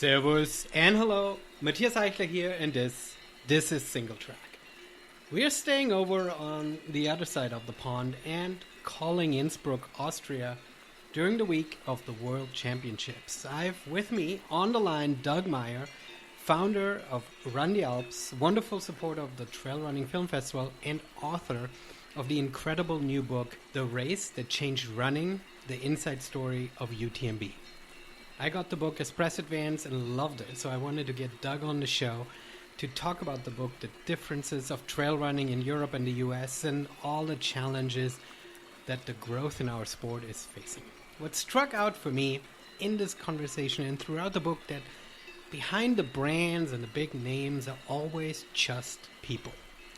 Servus and hello, Matthias Eichler here, and this is Singletrack. We are staying over on the other side of the pond and calling Innsbruck, Austria, during the week of the World Championships. I've with me on the line Doug Meyer, founder of Run the Alps, wonderful supporter of the Trail Running Film Festival, and author of the incredible new book, The Race That Changed Running, the Inside Story of UTMB. I got the book as press advance and loved it, so I wanted to get Doug on the show to talk about the book, the differences of trail running in Europe and the US, and all the challenges that the growth in our sport is facing. What struck out for me in this conversation and throughout the book, that behind the brands and the big names are always just people.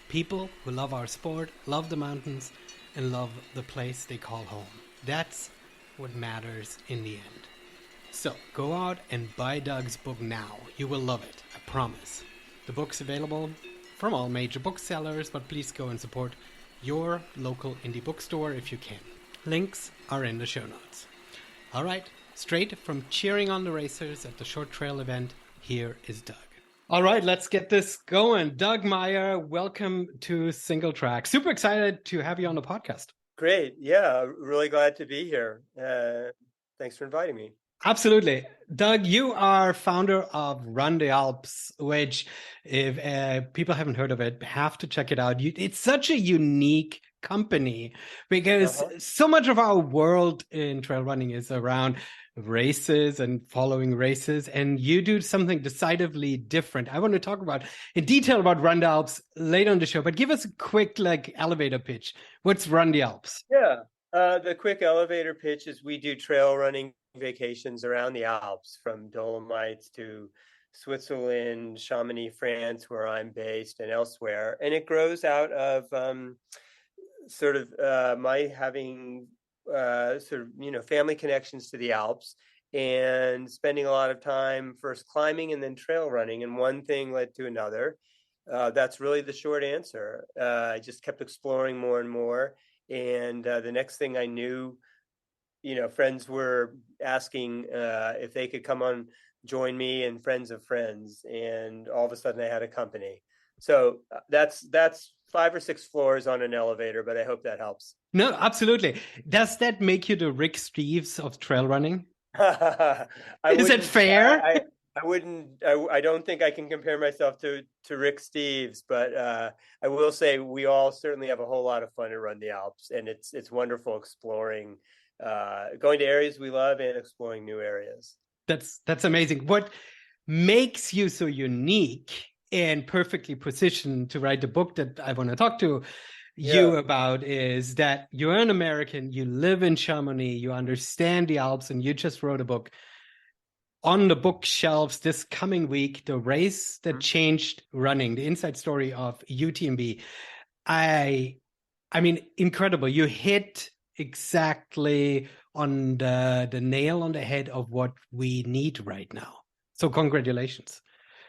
People who love our sport, love the mountains, and love the place they call home. That's what matters in the end. So go out and buy Doug's book now. You will love it, I promise. The book's available from all major booksellers, but please go and support your local indie bookstore if you can. Links are in the show notes. All right, straight from cheering on the racers at the short trail event, here is Doug. All right, let's get this going. Doug Meyer, welcome to Singletrack. Super excited to have you on the podcast. Great. Yeah, really glad to be here. Thanks for inviting me. Absolutely. Doug, you are founder of Run the Alps, which if people haven't heard of it, have to check it out. It's such a unique company because so much of our world in trail running is around races and following races, and you do something decidedly different. I want to talk about in detail about Run the Alps later on the show, but give us a quick elevator pitch. What's Run the Alps? Yeah, the quick elevator pitch is we do trail running vacations around the Alps, from Dolomites to Switzerland, Chamonix, France, where I'm based, and elsewhere. And it grows out of my having family connections to the Alps and spending a lot of time first climbing and then trail running. And one thing led to another. That's really the short answer. I just kept exploring more and more. And the next thing I knew, friends were asking if they could come on, join me, and friends of friends. And all of a sudden I had a company. So that's 5 or 6 floors on an elevator, but I hope that helps. No, absolutely. Does that make you the Rick Steves of trail running? Is it fair? I don't think I can compare myself to Rick Steves, but I will say we all certainly have a whole lot of fun to Run the Alps, and it's wonderful exploring, going to areas we love and exploring new areas. That's amazing. What makes you so unique and perfectly positioned to write the book that I want to talk to you about is that you're an American, you live in Chamonix, you understand the Alps, and you just wrote a book on the bookshelves this coming week, The Race That Changed Running, the inside story of UTMB. I mean, incredible. You hit exactly on the nail on the head of what we need right now. So congratulations.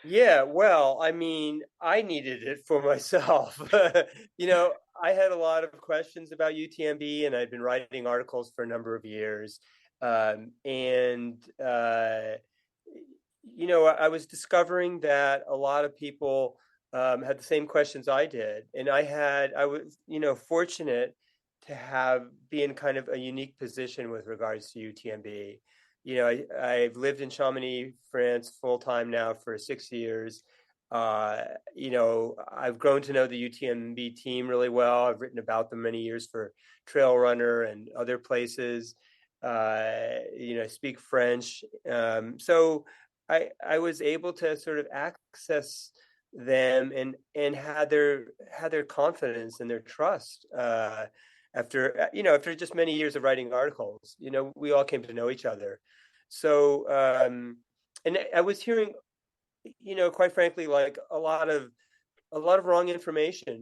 Yeah, well, I mean, I needed it for myself. I had a lot of questions about UTMB, and I'd been writing articles for a number of years. I was discovering that a lot of people had the same questions I did. And I was, fortunate to be in kind of a unique position with regards to UTMB. I've lived in Chamonix, France, full time now for 6 years. I've grown to know the UTMB team really well. I've written about them many years for Trail Runner and other places. I speak French. So I was able to sort of access them and had their confidence and their trust. After just many years of writing articles, we all came to know each other. So, and I was hearing, quite frankly, like a lot of wrong information.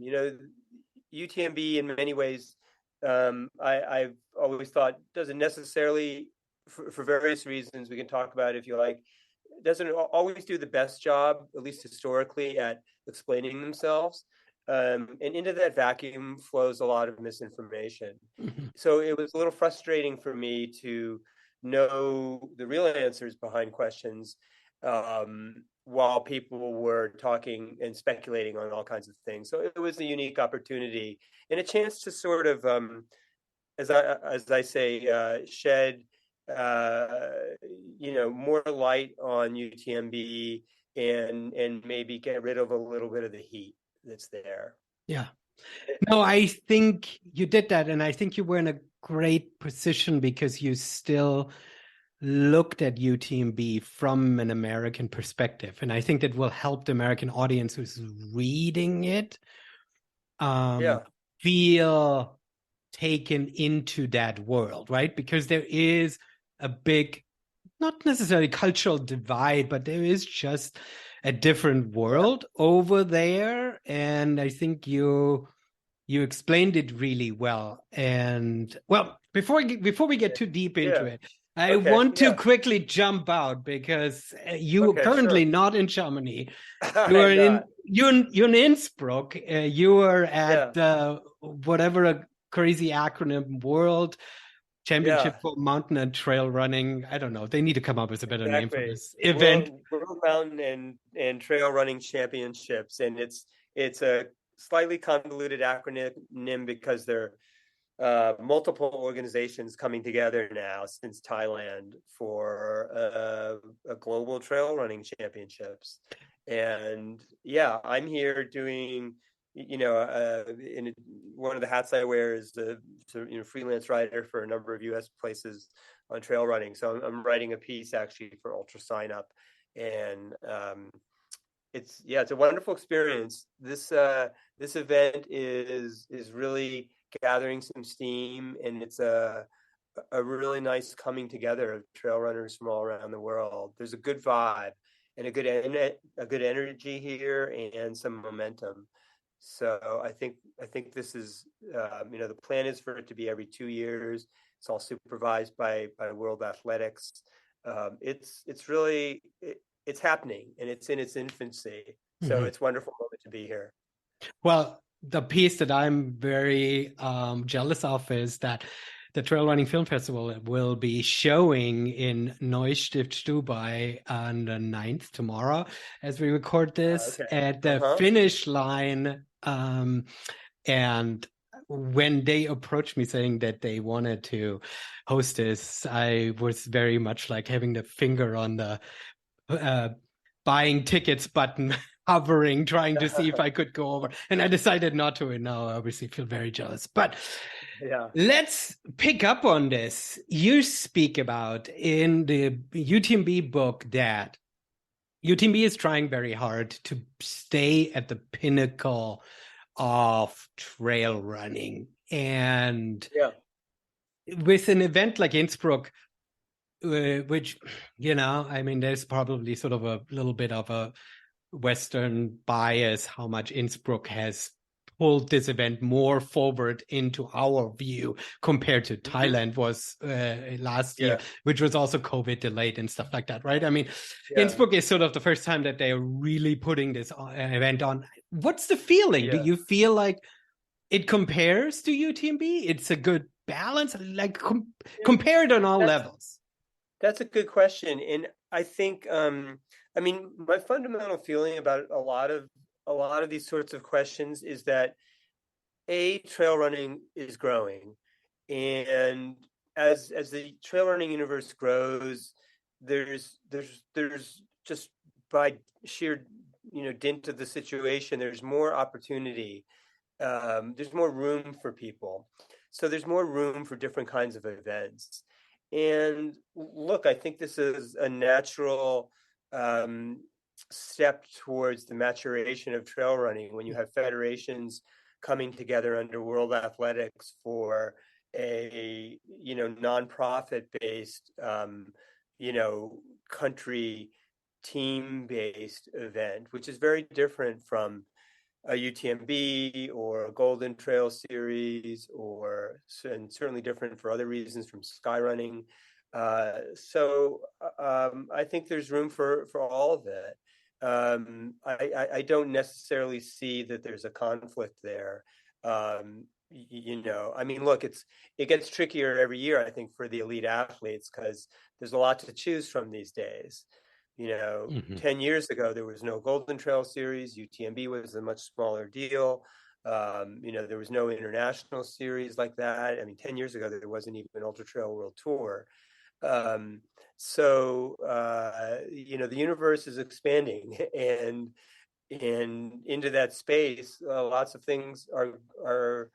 UTMB in many ways, I've always thought doesn't necessarily, for various reasons we can talk about if you like, doesn't always do the best job, at least historically, at explaining themselves. And into that vacuum flows a lot of misinformation. So it was a little frustrating for me to know the real answers behind questions while people were talking and speculating on all kinds of things. So it was a unique opportunity and a chance to sort of, as I say, shed more light on UTMB and maybe get rid of a little bit of the heat that's there. Yeah. No, I think you did that, and I think you were in a great position because you still looked at UTMB from an American perspective, and I think that will help the American audience who's reading it Yeah, feel taken into that world, right? Because there is a big, not necessarily cultural divide, but there is just a different yeah, world over there, and I think you explained it really well. And well, before we get too deep into yeah. it, I Okay, want to yeah. quickly jump out because you are Okay, currently sure. not in Germany. You are I'm in not. you're in Innsbruck. You are Yeah, at whatever a crazy acronym, World Championship yeah, for Mountain and Trail Running. I don't know. They need to come up with a better name for exactly. this event. World Mountain and Trail Running Championships, and it's a slightly convoluted acronym because they're multiple organizations coming together now since Thailand for a global trail running championships. And yeah, I'm here doing, in one of the hats I wear is the freelance writer for a number of U.S. places on trail running. So I'm writing a piece actually for Ultra Sign Up, and it's a wonderful experience. This event is really gathering some steam, and it's a really nice coming together of trail runners from all around the world. There's a good vibe and a good energy here and some momentum. So I think this is the plan is for it to be every 2 years. It's all supervised by World Athletics. It's really it's happening and it's in its infancy. So Mhm. it's a wonderful moment to be here. Well, the piece that I'm very jealous of is that the Trail Running Film Festival will be showing in Neustift, Dubai on the 9th, tomorrow, as we record this, Okay. at the Uh-huh. finish line. And when they approached me saying that they wanted to host this, I was very much like having the finger on the uh, buying tickets button, hovering, trying to see if I could go over. And I decided not to. And now I obviously feel very jealous. But Yeah. let's pick up on this. You speak about in the UTMB book that UTMB is trying very hard to stay at the pinnacle of trail running. And Yeah. with an event like Innsbruck, which, I mean, there's probably sort of a little bit of a Western bias, how much Innsbruck has pulled this event more forward into our view compared to Hmm. Thailand was last year, Yeah. which was also COVID delayed and stuff like that, right? I mean, Yeah. Innsbruck is sort of the first time that they are really putting this event on. What's the feeling? Do Yeah. you feel like it compares to UTMB? It's a good balance, like Yeah. compared on all That's levels. that's a good question. And I think I mean my fundamental feeling about a lot of these sorts of questions is that trail running is growing. And as the trail running universe grows, there's just by sheer dint of the situation, there's more opportunity. There's more room for people, so there's more room for different kinds of events. And look, I think this is a natural um, step towards the maturation of trail running when you have federations coming together under World Athletics for a nonprofit based country team based event, which is very different from a UTMB or a Golden Trail Series, and certainly different for other reasons from skyrunning. So I think there's room for all of it. I don't necessarily see that there's a conflict there. I mean, look, it gets trickier every year, I think, for the elite athletes because there's a lot to choose from these days. Hmm. 10 years ago, there was no Golden Trail Series. UTMB was a much smaller deal. There was no international series like that. I mean, 10 years ago, there wasn't even an Ultra Trail World Tour. Um, the universe is expanding, and into that space, lots of things are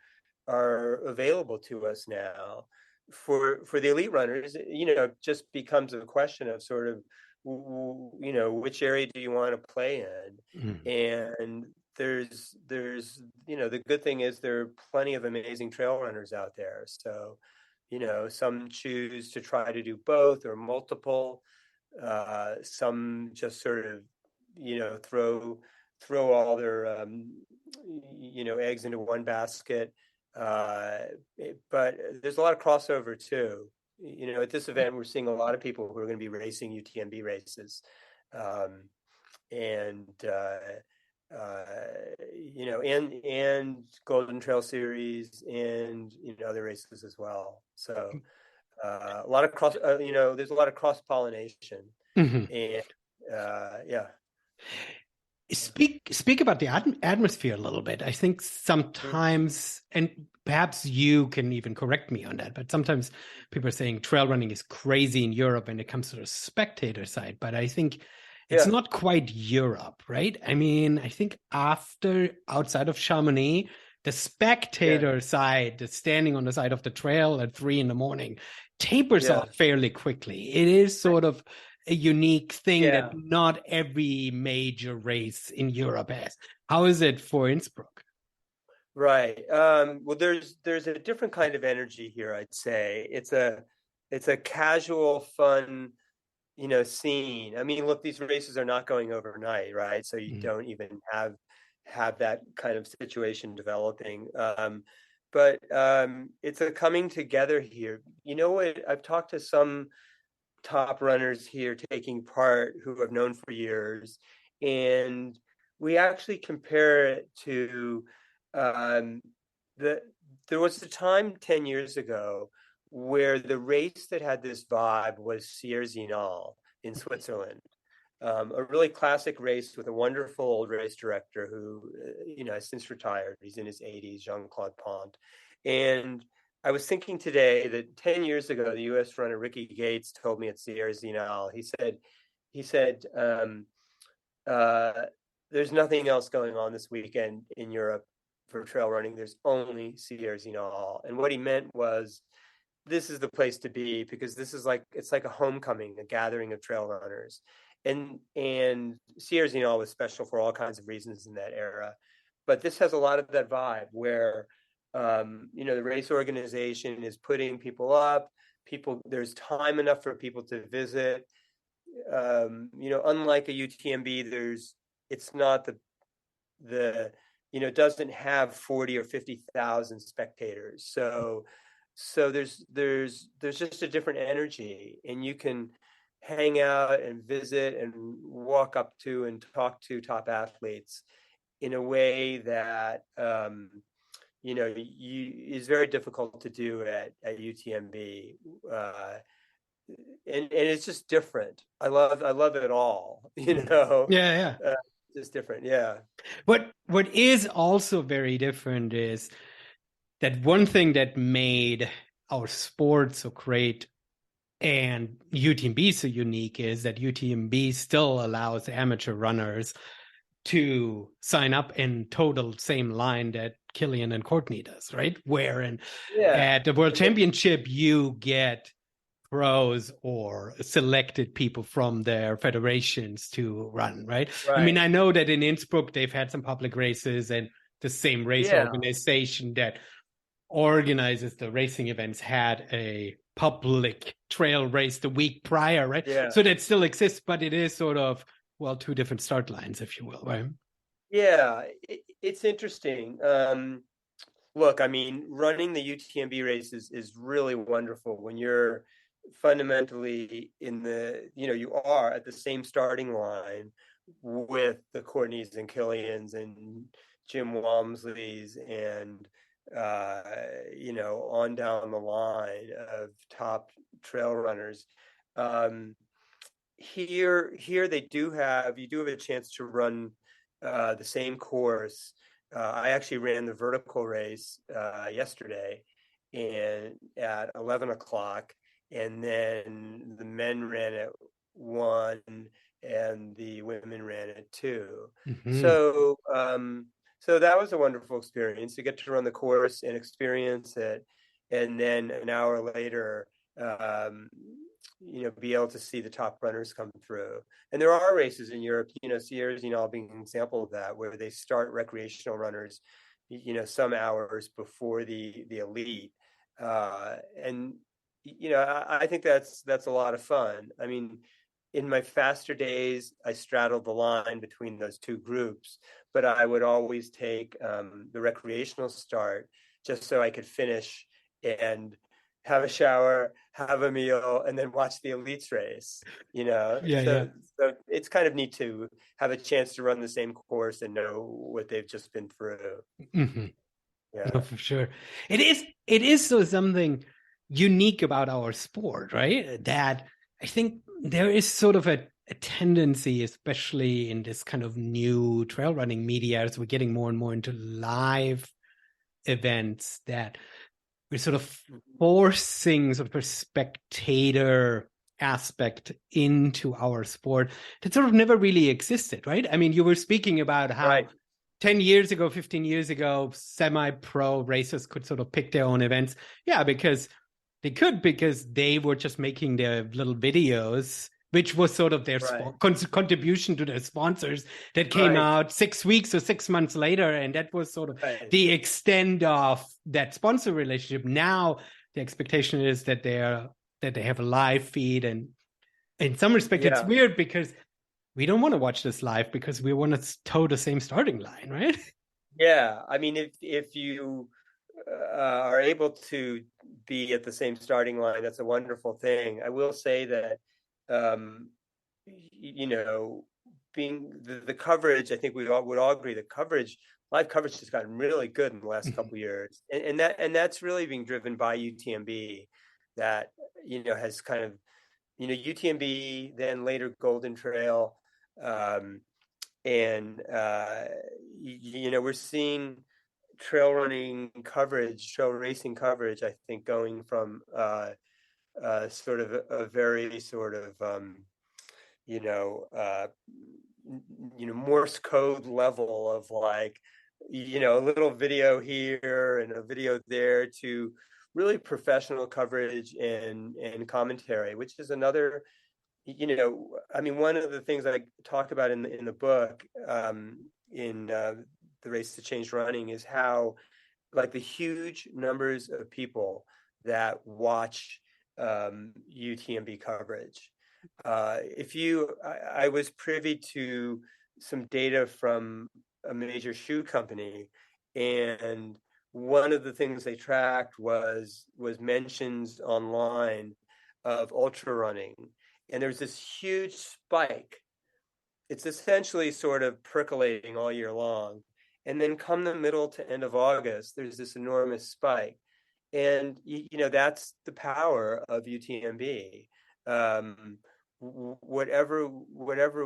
available to us now. For the elite runners, it just becomes a question of sort of, which area do you want to play in? And there's the good thing is there are plenty of amazing trail runners out there. So, some choose to try to do both or multiple. Some just sort of, throw all their eggs into one basket. But there's a lot of crossover too. At this event, we're seeing a lot of people who are going to be racing UTMB races, um, and and Golden Trail Series, and other races as well. So a lot of there's a lot of cross pollination, Hmm. and yeah. Speak about the atmosphere a little bit. I think sometimes, and perhaps you can even correct me on that, but sometimes people are saying trail running is crazy in Europe when it comes to the spectator side. But I think it's Yeah, not quite Europe, right? I mean, I think outside of Chamonix, the yeah, spectator side, the standing on the side of the trail at 3 a.m, tapers yeah, off fairly quickly. It is sort of a unique thing that yeah. not every major race in Europe has. How is it for Innsbruck? Right. Well, there's a different kind of energy here, I'd say. It's a casual, fun, scene. I mean, look, these races are not going overnight, right? So you Mm. don't even have that kind of situation developing. But it's a coming together here. You know what? I've talked to some top runners here taking part who I've known for years, and we actually compare it to um, the. There was a time 10 years ago where the race that had this vibe was Sierre-Zinal in Switzerland. A really classic race with a wonderful old race director who, has since retired. He's in his 80s, Jean-Claude Pont. And I was thinking today that 10 years ago, the U.S. runner Ricky Gates told me at Sierre-Zinal, he said, uh, there's nothing else going on this weekend in Europe for trail running. There's only Sierre-Zinal. And what he meant was, this is the place to be, because it's like a homecoming, a gathering of trail runners. And Sierre-Zinal was special for all kinds of reasons in that era. But this has a lot of that vibe where the race organization is putting people up. There's time enough for people to visit. Unlike a UTMB, it's not it doesn't have 40 or 50,000 spectators. So there's just a different energy, and you can hang out and visit and walk up to and talk to top athletes in a way that is very difficult to do at UTMB. And it's just different. I love it all. Yeah, yeah. Just different. Yeah. What is also very different is that one thing that made our sport so great and UTMB so unique is that UTMB still allows amateur runners to sign up in total same line that Killian and Courtney does, right? Where Yeah. at the World And they, Championship, you get pros or selected people from their federations to run, right? I mean, right. I know that in Innsbruck, they've had some public races and the same race Yeah. organization that organizes the racing events had a public trail race the week prior, right? Yeah. So that still exists, but it is sort of, well, two different start lines, if you will, right? Yeah. It's interesting. Look, I mean, running the UTMB race is really wonderful when you're fundamentally you are at the same starting line with the Courtneys and Killians and Jim Walmsleys and, on down the line of top trail runners. Um, here they do have you do have a chance to run the same course. I actually ran the vertical race yesterday, and at 11 o'clock, and then the men ran at 1, and the women ran at 2. Hmm. So that was a wonderful experience to get to run the course and experience it, and then an hour later, be able to see the top runners come through. And there are races in Europe, Sierra being an example of that, where they start recreational runners, some hours before the elite. And I think that's a lot of fun. I mean, in my faster days, I straddled the line between those two groups, but I would always take the recreational start just so I could finish and have a shower, have a meal, and then watch the elites race. Yeah, yeah. So it's kind of neat to have a chance to run the same course and know what they've just been through. Hmm. No, Yeah, for sure. It is so something unique about our sport, right? That I think there is sort of a tendency, especially in this kind of new trail running media, as we're getting more and more into live events, that we're sort of forcing sort of a spectator aspect into our sport that sort of never really existed, right? I mean, you were speaking about how right, 10 years ago, 15 years ago, semi-pro racers could sort of pick their own events. Yeah, because they were just making their little videos, which was sort of their right, contribution to their sponsors that came right, out 6 weeks or 6 months later. And that was sort of right. the extent of that sponsor relationship. Now the expectation is that they have a live feed, and in some respect it's Yeah. weird because we don't want to watch this live because we want to toe the same starting line, right? Yeah, I mean, if you are able to be at the same starting line, that's a wonderful thing. I will say that, um, you know, being the coverage, I think we all would all agree the coverage, live coverage has gotten really good in the last couple of years, and that's really being driven by UTMB, that has kind of UTMB, then later Golden Trail. Um, and we're seeing trail racing coverage, I think, going from sort of a very sort of you know uh, Morse code level of, like, a little video here and a video there, to really professional coverage and commentary, which is another, I mean, one of the things I talk about in the book, in the Race to Change Running, is how, like, the huge numbers of people that watch UTMB coverage. I was privy to some data from a major shoe company, and one of the things they tracked was mentions online of ultra running, and there's this huge spike. It's essentially sort of percolating all year long, and then come the middle to end of August, there's this enormous spike, and that's the power of UTMB. Um, whatever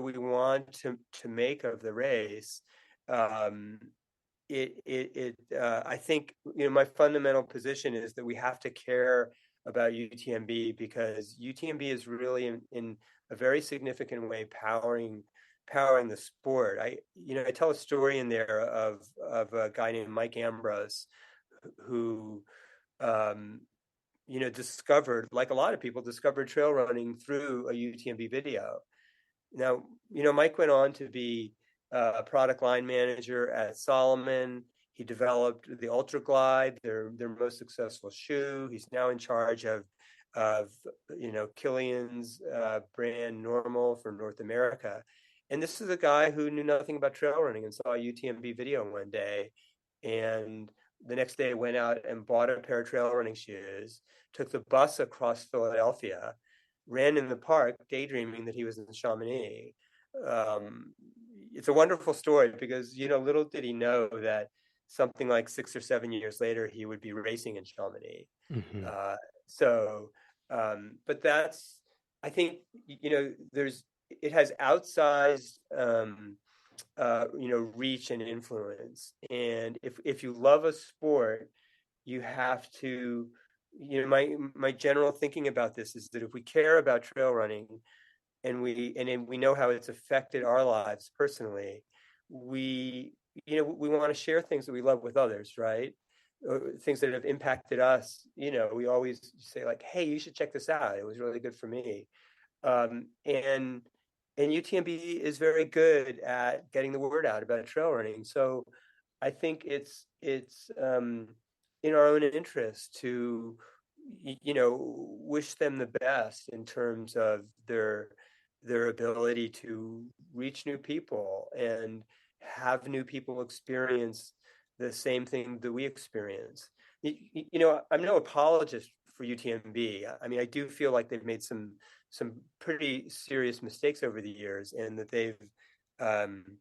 we want to make of the race, um, I think, my fundamental position is that we have to care about UTMB, because UTMB is really in a very significant way powering the sport. I tell a story in there of a guy named Mike Ambrose, who um, discovered, like a lot of people, discovered trail running through a UTMB video. Now, Mike went on to be a product line manager at Solomon. He developed the Ultra Glide, their most successful shoe. He's now in charge of Kilian's brand Normal for North America. And this is a guy who knew nothing about trail running and saw a UTMB video one day, and the next day went out and bought a pair of trail running shoes, took the bus across Philadelphia, ran in the park, daydreaming that he was in Chamonix. Um, it's a wonderful story, because little did he know that something like 6 or 7 years later he would be racing in Chamonix. Hmm. Uh, so, but I think, it has outsized, reach and influence. And if you love a sport, you have to, my general thinking about this is that if we care about trail running, and we know how it's affected our lives personally, we we want to share things that we love with others, right? Things that have impacted us. We always say like, hey, you should check this out, it was really good for me. And UTMB is very good at getting the word out about trail running. So I think it's in our own interest to wish them the best in terms of their ability to reach new people and have new people experience the same thing that we experience. I'm no apologist for UTMB. I mean, I do feel like they've made some pretty serious mistakes over the years, and that they've um,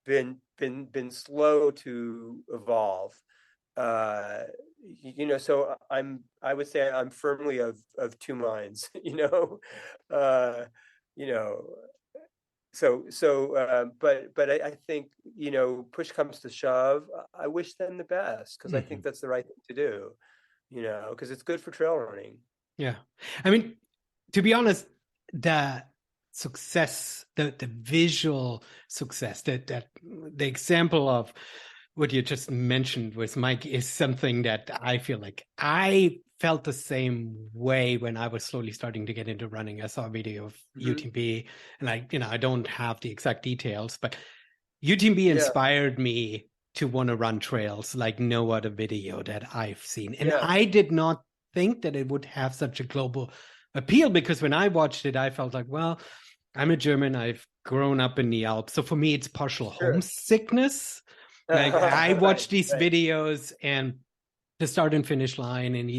been slow to evolve. So I would say I'm firmly of two minds. uh, you know. But I think, push comes to shove, I wish them the best, because I think that's the right thing to do. Because it's good for trail running. Yeah. I mean, to be honest, the success, the visual success, that the example of what you just mentioned with Mike is something that I feel like I felt the same way when I was slowly starting to get into running. I saw a video of UTMB, and I don't have the exact details, but UTMB inspired me to want to run trails like no other video that I've seen. And I did not think that it would have such a global appeal, because when I watched it, I felt like, well, I'm a German, I've grown up in the Alps. So for me, it's partial homesickness. Like I watch these videos and the start and finish line, and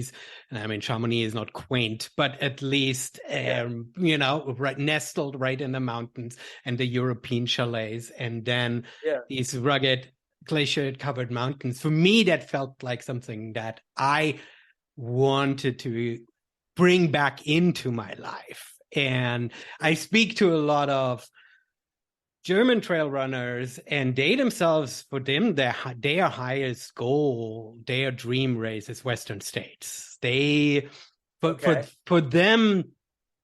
I mean, Chamonix is not quaint, but at least, right, nestled right in the mountains, and the European chalets, and then these rugged glacier covered mountains. For me, that felt like something that I wanted to bring back into my life. And I speak to a lot of German trail runners, and they themselves, for them, their highest goal, their dream race is Western States. For them,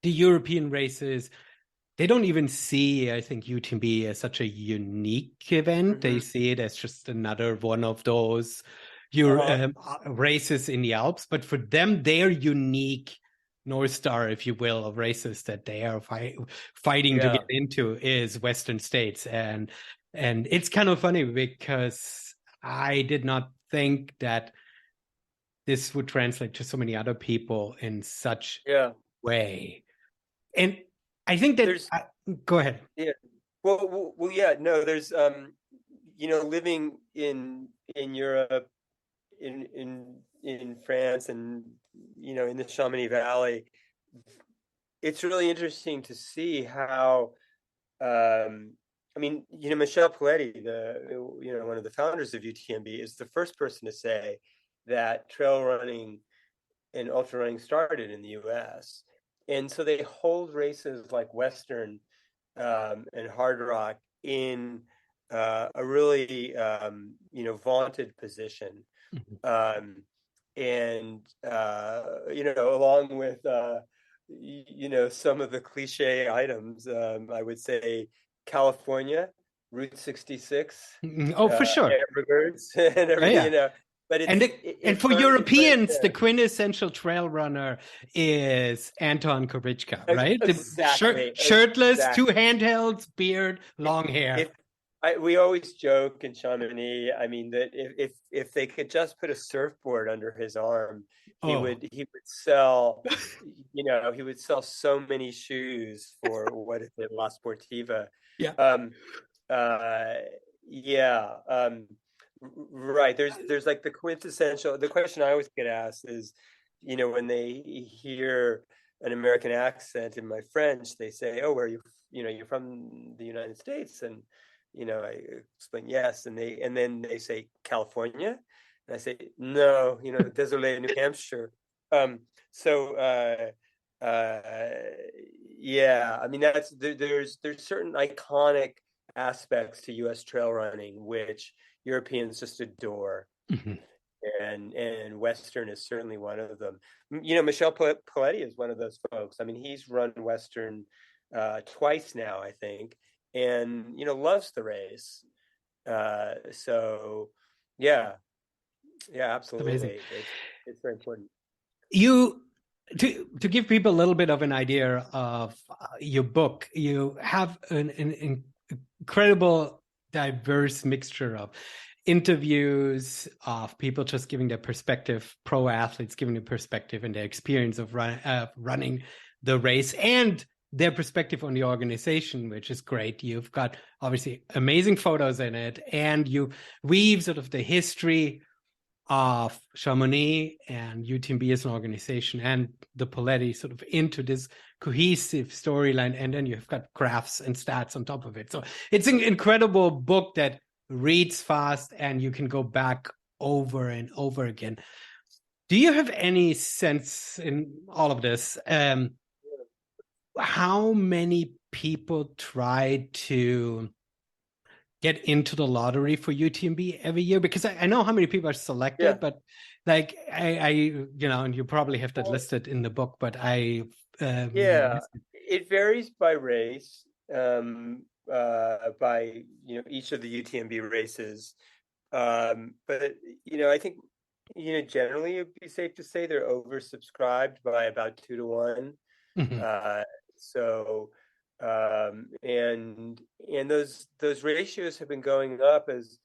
the European races, they don't even see, I think, UTMB as such a unique event. They see it as just another one of those races in the Alps. But for them, their unique North Star, if you will, of races that they are fighting to get into is Western States. And it's kind of funny, because I did not think that this would translate to so many other people in such way. And I think that go ahead. Yeah. Well, yeah. No, there's living in Europe, in France, and in the Chamonix Valley, it's really interesting to see how. I mean, Michel Piletti, one of the founders of UTMB, is the first person to say that trail running and ultra running started in the U.S. And so they hold races like Western and Hard Rock in a really vaunted position, and along with some of the cliche items, I would say California, Route 66, for sure, hamburgers and everything, But and for Europeans, the quintessential trail runner is Anton Kurichka, right? Exactly. Shirtless, two handhelds, beard, long hair. We always joke in Chamonix, I mean, that if they could just put a surfboard under his arm, he would sell, he would sell so many shoes for what is it, La Sportiva. Right. There's like the quintessential. The question I always get asked is, when they hear an American accent in my French, they say, "Oh, where are you? You're from the United States?" And I explain yes, and then they say California, and I say no. Désolé, New Hampshire. uh, yeah, I mean there's certain iconic aspects to U.S. trail running which Europeans just adore, Hmm. and Western is certainly one of them. Michel Paletti is one of those folks. I mean, he's run Western twice now, I think, and loves the race. So yeah, yeah, Amazing. absolutely. It's very important. You to give people a little bit of an idea of your book, you have an incredible diverse mixture of interviews of people just giving their perspective, pro athletes giving their perspective and their experience of running the race, and their perspective on the organization, which is great. You've got obviously amazing photos in it, and you weave sort of the history of Chamonix and UTMB as an organization and the Paletti sort of into this cohesive storyline. And then you've got graphs and stats on top of it. So it's an incredible book that reads fast and you can go back over and over again. Do you have any sense in all of this? How many people try to get into the lottery for UTMB every year? Because I know how many people are selected, Yeah. but like and you probably have that Well, listed in the book, but I yeah, it varies by race, by each of the UTMB races. But I think generally it'd be safe to say they're oversubscribed by about 2 to 1. Mhm. Uh, so and those ratios have been going up as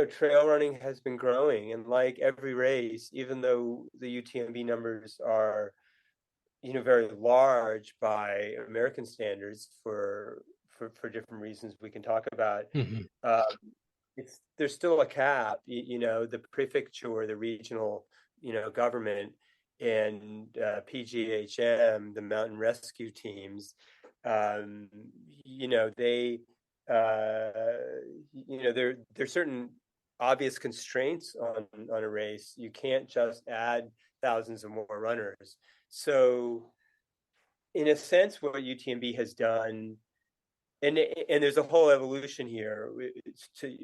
trail running has been growing, and like every race, even though the UTMB numbers are very large by American standards for different reasons we can talk about. Mhm. Um, there's still a cap. The prefecture or the regional government and PGHM, the mountain rescue teams, um, they there's certain obvious constraints on a race. You can't just add thousands of more runners. So in a sense, what UTMB has done, and there's a whole evolution here,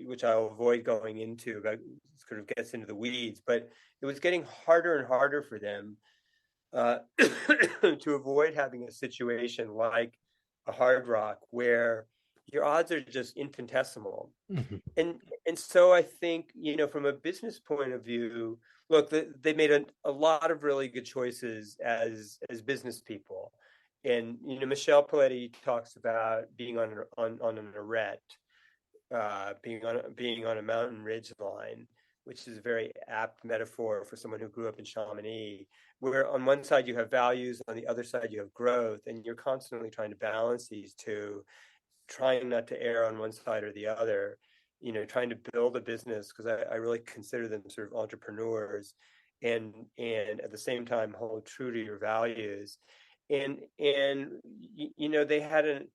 which I'll avoid going into, but sort of gets into the weeds, but it was getting harder and harder for them to avoid having a situation like a Hard Rock where your odds are just infinitesimal. Mhm. And so I think, from a business point of view, look, they made a lot of really good choices as business people. And Michel Paletti talks about being on an arête, being on a mountain ridge line, which is a very apt metaphor for someone who grew up in Chamonix, where on one side you have values, on the other side you have growth, and you're constantly trying to balance these two, trying not to err on one side or the other, trying to build a business, because I really consider them sort of entrepreneurs, and at the same time hold true to your values. And they had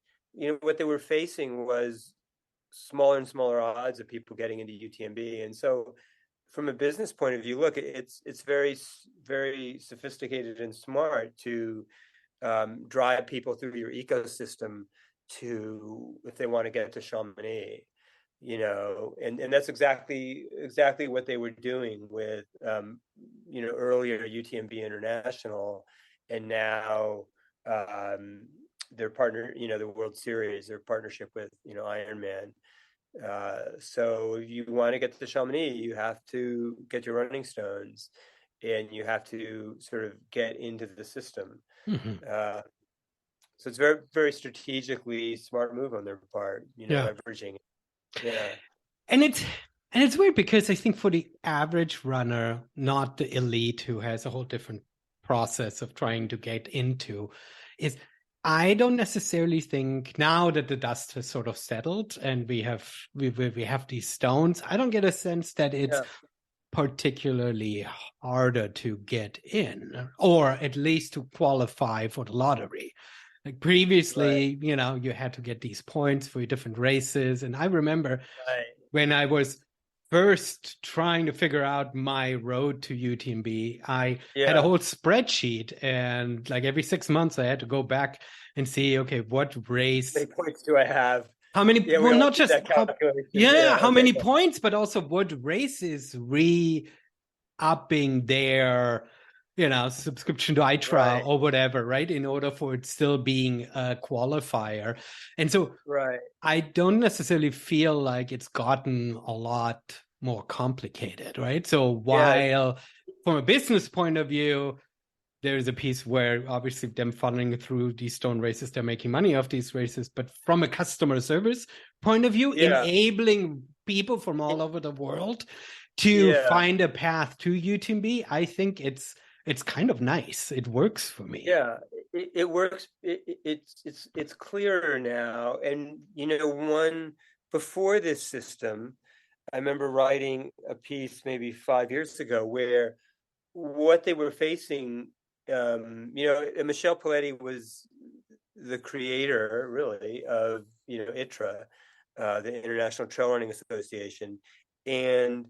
what they were facing was smaller and smaller odds of people getting into UTMB. And so from a business point of view, look, it's very, very sophisticated and smart to drive people through your ecosystem to, if they want to get to Chamonix, and that's exactly what they were doing with earlier UTMB International, and now their partner, the World Series, their partnership with Ironman. So if you want to get to Chamonix, you have to get your running stones, and you have to sort of get into the system. Mhm. So it's very, very strategically smart move on their part, Yeah. leveraging it. Yeah. And it's weird because I think for the average runner, not the elite who has a whole different process of trying to get into, is I don't necessarily think now that the dust has sort of settled and we have these stones, I don't get a sense that it's Yeah. particularly harder to get in, or at least to qualify for the lottery. Like Right. previously, you had to get these points for your different races. And I remember Right. when I was first trying to figure out my road to UTMB, I had a Yeah. whole spreadsheet, and like every 6 months I had to go back and see, okay, what How race, many points do I have? how many, Yeah, we well, all not did just that how, calculation. yeah, Yeah. how Okay. many points, but also what races upping their, subscription to ITRA Right. or whatever, right? In order for it still being a qualifier. And so Right. I don't necessarily feel like it's gotten a lot more complicated, right? So Yeah. while from a business point of view, there's a piece where obviously them funneling through these stone races, they're making money off these races. But from a customer service point of view, Yeah. enabling people from all over the world to Yeah. find a path to UTMB, I think it's kind of nice. It works for me. Yeah. It works. It's clearer now. And one before this system, I remember writing a piece maybe 5 years ago where what they were facing, and Michel Paletti was the creator, really, of ITRA, the International Trail Running Association, and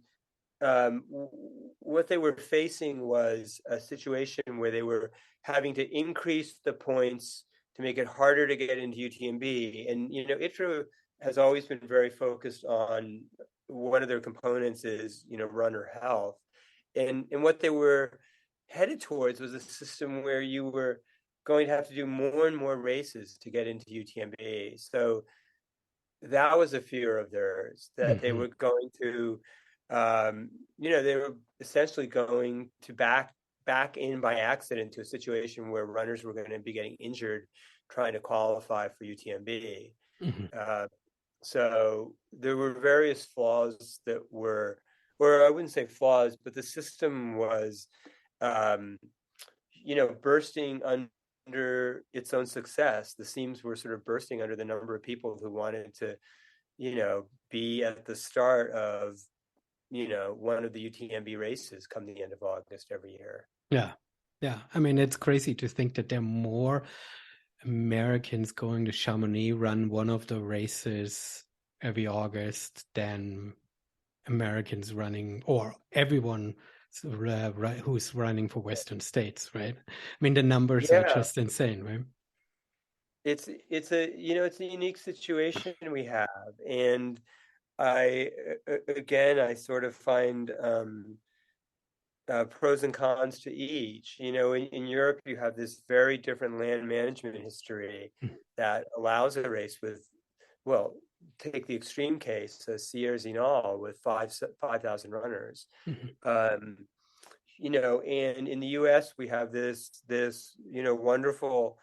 what they were facing was a situation where they were having to increase the points to make it harder to get into UTMB, and ITRA has always been very focused on one of their components is runner health, and what they were headed towards was a system where you were going to have to do more and more races to get into UTMB. So that was a fear of theirs, that they Mm-hmm. were going to, they were essentially going to back in by accident to a situation where runners were going to be getting injured trying to qualify for UTMB. Mm-hmm. So there were various flaws that were, or I wouldn't say flaws, but the system was, um, bursting under its own success. The seams were sort of bursting under the number of people who wanted to, be at the start of, one of the UTMB races come the end of August every year. Yeah. Yeah. I mean, it's crazy to think that there are more Americans going to Chamonix run one of the races every August than Americans running, or everyone who's running for Western states, right? I mean, the numbers are Yeah, just insane, right? it's a unique situation we have, and I again I sort of find pros and cons to each. In Europe, you have this very different land management history that allows a race with, well, take the extreme case, Sierre Zinal with 5,000 runners. Mm-hmm. Um, and in the U.S., we have this wonderful,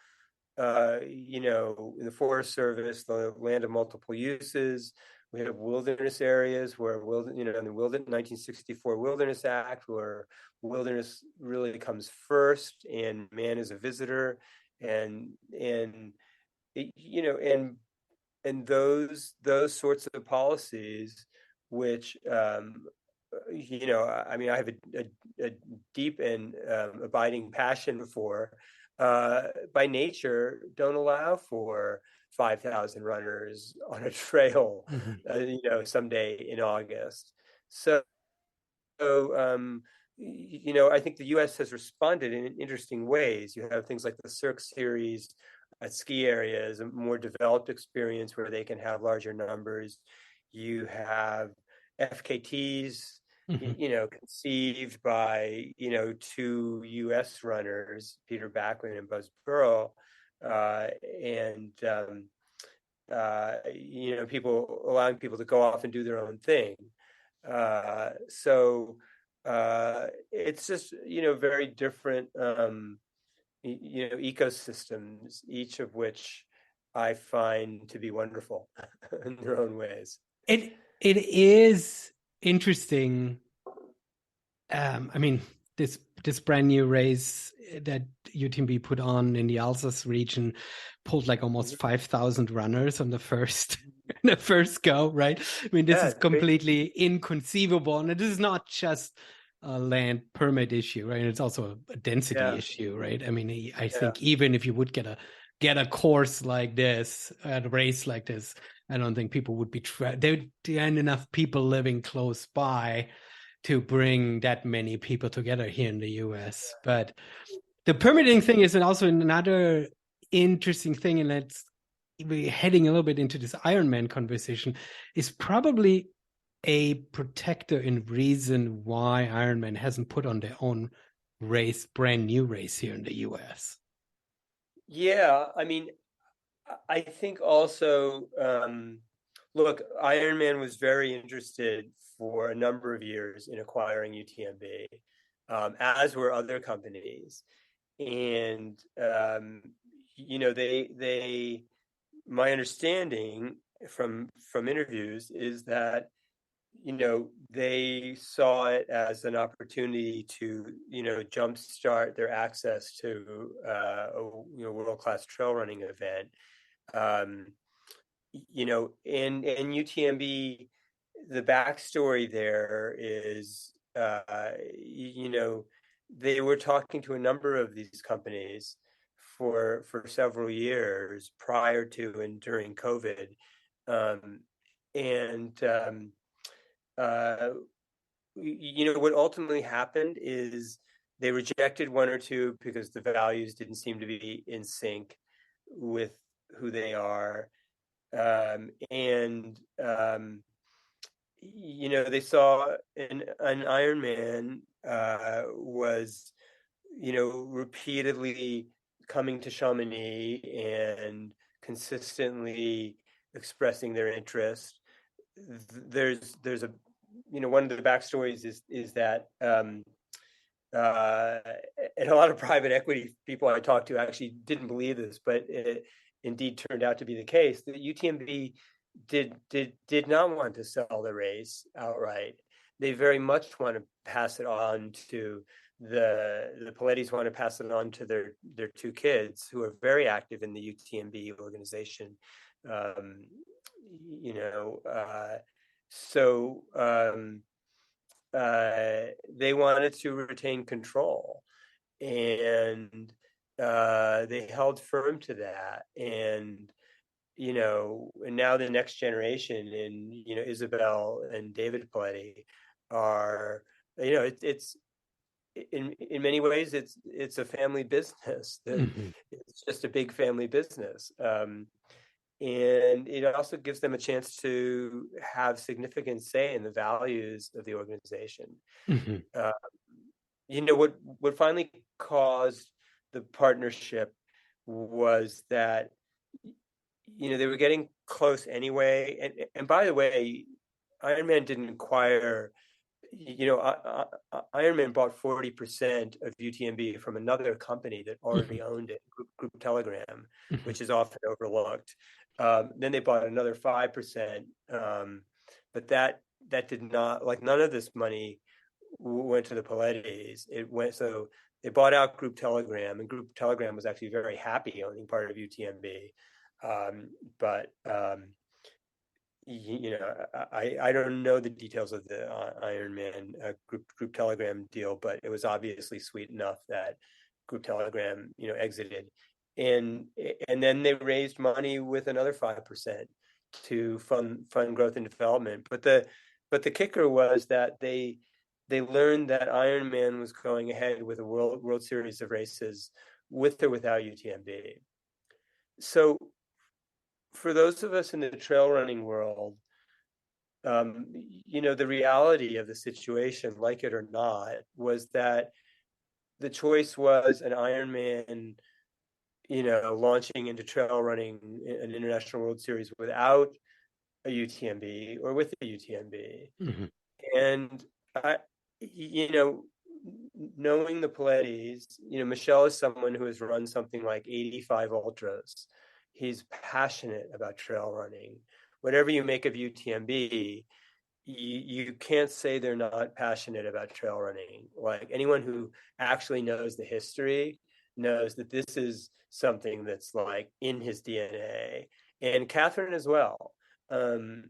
in the Forest Service, the land of multiple uses. We have wilderness areas where in the 1964 Wilderness Act, where wilderness really comes first, and man is a visitor, and and those sorts of policies, which I mean, I have a deep and abiding passion for, by nature, don't allow for 5,000 runners on a trail, Mm-hmm. someday in August. So, I think the U.S. has responded in interesting ways. You have things like the Cirque series at ski areas, a more developed experience where they can have larger numbers. You have FKTs, Mm-hmm. conceived by, two U.S. runners, Peter Backlund and Buzz Burrell, and people allowing people to go off and do their own thing. So it's just very different ecosystems, each of which I find to be wonderful in their own ways. It is interesting. I mean, this brand new race that UTMB put on in the Alsace region pulled like almost 5,000 runners on the first the first go, right? I mean, this Yeah, is it's crazy. completely inconceivable, and it is not just a land permit issue, right? It's also a density Yeah, issue, right? I mean, I yeah, think even if you would get get a course like this, at a race like this, I don't think people would be there aren't enough people living close by to bring that many people together here in the US. But the permitting thing is also another interesting thing, and we're heading a little bit into this Ironman conversation, is probably a protector and reason why Ironman hasn't put on their own brand new race here in the US. Yeah, I mean, I think also, look, Ironman was very interested for a number of years in acquiring UTMB, as were other companies. And, my understanding from interviews is that, they saw it as an opportunity to, jumpstart their access to a world-class trail running event. Um, and UTMB, the backstory there is, they were talking to a number of these companies for several years prior to and during COVID. Um, and what ultimately happened is they rejected one or two because the values didn't seem to be in sync with who they are. And they saw an Ironman was, repeatedly coming to Chamonix and consistently expressing their interest. There's a, one of the backstories is that, and a lot of private equity people I talked to actually didn't believe this, but it indeed turned out to be the case, that UTMB did not want to sell the race outright. They very much want to pass it on to the Palettes, want to pass it on to their two kids, who are very active in the UTMB organization. They wanted to retain control, and they held firm to that. And and now the next generation in Isabel and David Paletti are, it's in many ways it's a family business. It's just a big family business. And it also gives them a chance to have significant say in the values of the organization. What finally caused the partnership was that, they were getting close anyway. And by the way, Ironman didn't acquire, Ironman bought 40% of UTMB from another company that already owned it, Group Telegram, which is often overlooked. Then they bought another 5%, but that did not, like, none of this money went to the Palettes. So they bought out Group Telegram, and Group Telegram was actually very happy owning part of UTMB. I don't know the details of the Ironman Group Telegram deal, but it was obviously sweet enough that Group Telegram, exited, and then they raised money with another 5% to fund growth and development. But the kicker was that they learned that Ironman was going ahead with a World Series of races with or without UTMB. So for those of us in the trail running world, the reality of the situation, like it or not, was that the choice was an Ironman, launching into trail running an international World Series without a UTMB or with a UTMB. And knowing the Palettes, Michel is someone who has run something like 85 ultras. He's passionate about trail running. Whatever you make of UTMB, you can't say they're not passionate about trail running. Like, anyone who actually knows the history knows that this is something that's like in his DNA, and Catherine as well. I'd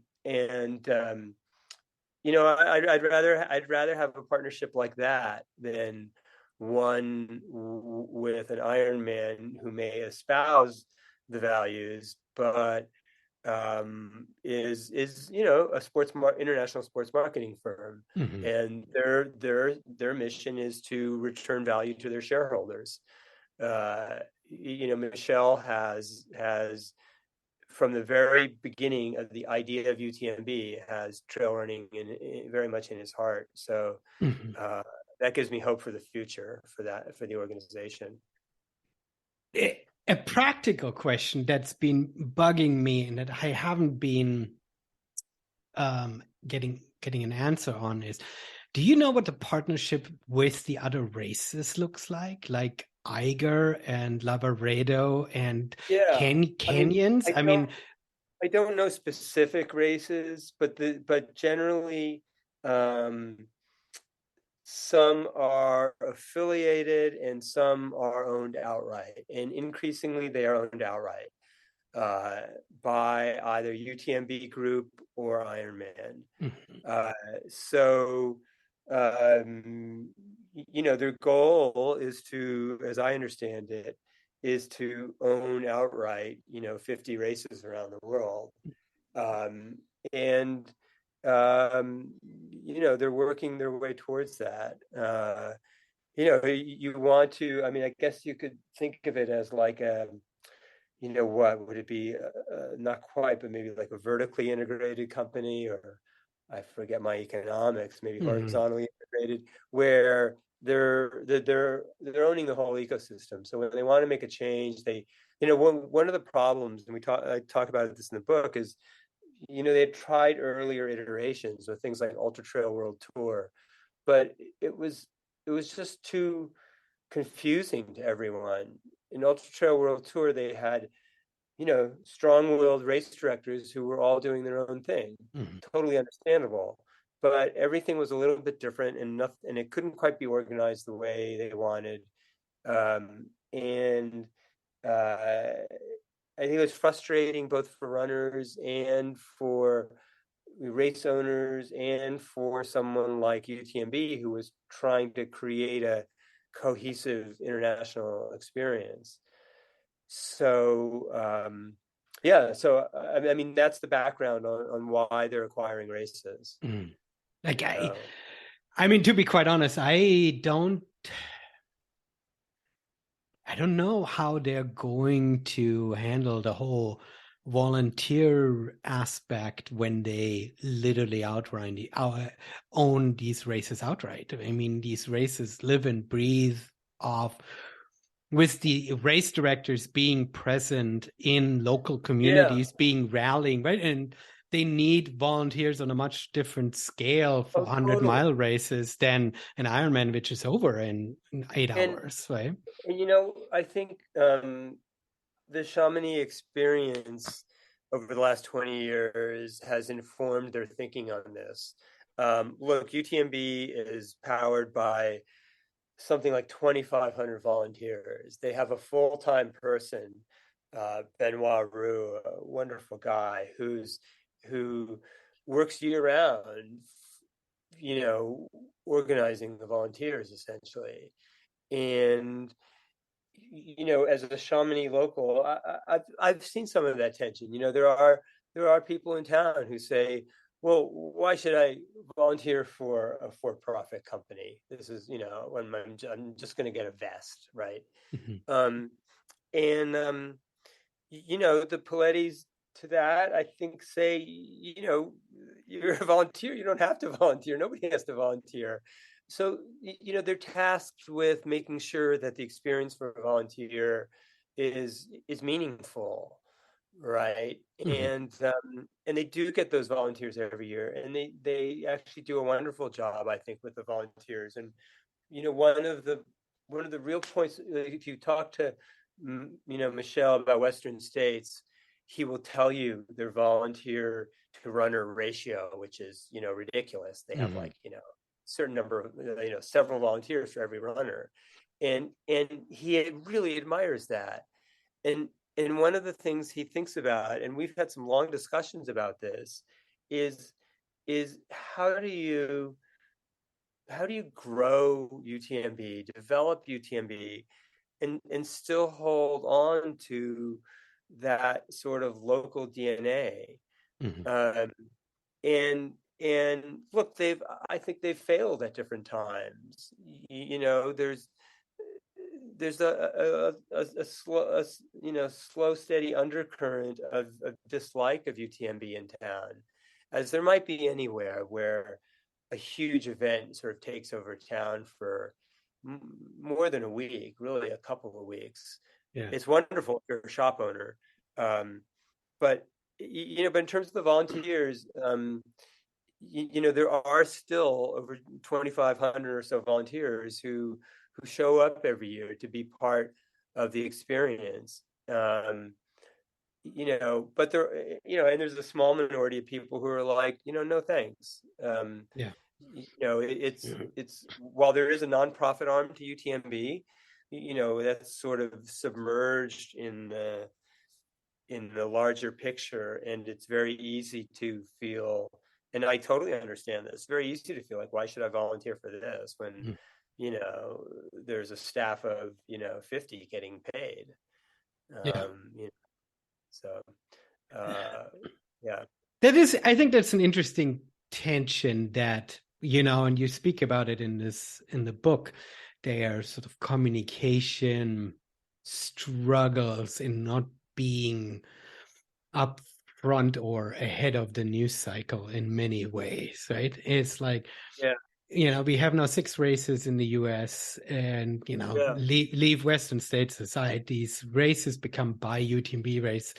rather have a partnership like that than one with an Ironman who may espouse the values, but is a international sports marketing firm, Hmm. and their mission is to return value to their shareholders. Michelle has from the very beginning of the idea of UTMB has trail running very much in his heart. So Hmm. uh, that gives me hope for the future for the organization. A practical question that's been bugging me and that I haven't been getting an answer on is, do you know what the partnership with the other races looks like Eiger and Lavaredo and Yeah, I mean, Canyons? I I don't mean, I don't know specific races, but generally, um, some are affiliated and some are owned outright, and increasingly they are owned outright uh, by either UTMB Group or Ironman. mhm, Uh, so, their goal is to, as I understand it, is to own outright, 50 races around the world. Um, and, they're working their way towards that. You want to, I mean, I guess you could think of it as like what would it be? Not quite, but maybe like a vertically integrated company, or I forget my economics, maybe mhm. horizontally integrated, where they're owning the whole ecosystem. So when they want to make a change, one of the problems, and I talk about this in the book, is they tried earlier iterations with things like Ultra Trail World Tour, but it was just too confusing to everyone. In Ultra Trail World Tour, they had strong-willed race directors who were all doing their own thing. Mhm. Totally understandable. But everything was a little bit different, and it couldn't quite be organized the way they wanted. And I think it was frustrating both for runners and for race owners and for someone like UTMB who was trying to create a cohesive international experience. So I mean that's the background on why they're acquiring races. Mhm. Like So I mean, to be quite honest, I don't know how they're going to handle the whole volunteer aspect when they literally own these races outright. I mean, these races live and breathe off with the race directors being present in local yeah, communities, being rallying, right? And they need volunteers on a much different scale for oh 100-mile totally. races than an Ironman, which is over in eight And hours, right? I think the Chamonix experience over the last 20 years has informed their thinking on this. Look, UTMB is powered by something like 2,500 volunteers. They have a full-time person, Benoit Roux, a wonderful guy who works year-round, you know, organizing the volunteers essentially. And as a Chamonix local, I've seen some of that tension. There are people in town who say, "Well, why should I volunteer for a for-profit company? This is, when I'm just going to get a vest, right?" Mhm. Um, and the Pilates to that, I think, say, you're a volunteer. You don't have to volunteer. Nobody has to volunteer. So, they're tasked with making sure that the experience for a volunteer is meaningful, right? Mhm. And they do get those volunteers every year, and they actually do a wonderful job, I think, with the volunteers. And one of the real points, like, if you talk to Michelle about Western states, he will tell you their volunteer to runner ratio, which is ridiculous. They have, Mhm. like, certain number of several volunteers for every runner, and he really admires that. And one of the things he thinks about, and we've had some long discussions about this, is is how do you grow UTMB, develop UTMB, and still hold on to that sort of local DNA. Hmm. Um, and look, I think they've failed at different times. You know, there's a slow, slow, steady undercurrent of dislike of UTMB in town, as there might be anywhere where a huge event sort of takes over town for more than a week, really a couple of weeks. Yeah. It's wonderful if you're a shop owner, um, but but in terms of the volunteers, there are still over 2,500 or so volunteers who show up every year to be part of the experience. But and there's a small minority of people who are like, no thanks. Yeah. It's while there is a nonprofit arm to UTMB, that's sort of submerged in the larger picture, and it's very easy to feel, and I totally understand this, very easy to feel like, why should I volunteer for this when Mhm. there's a staff of 50 getting paid. Yeah. um you know, so uh yeah. That is, I think that's an interesting tension that, and you speak about it in the book. Their sort of communication struggles in not being up front or ahead of the news cycle in many ways, right? It's like, Yeah. we have now 6 races in the US, and, Yeah. leave Western states aside, these races become by UTMB race,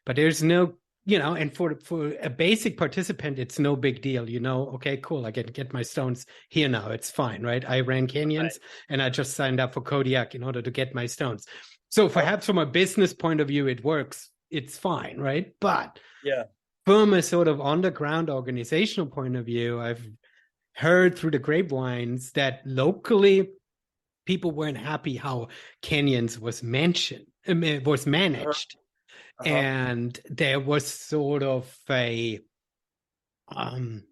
but there's no, and for a basic participant, it's no big deal, okay, cool, I get my stones here now, it's fine, right? I ran canyons Right. and I just signed up for Kodiak in order to get my stones. So Huh? perhaps from a business point of view, it works, it's fine, right? But Yeah. from a sort of on-the-ground organizational point of view, I've heard through the grapevines that locally people weren't happy how canyons was Uh-huh. managed, Uh-huh. and there was sort of a um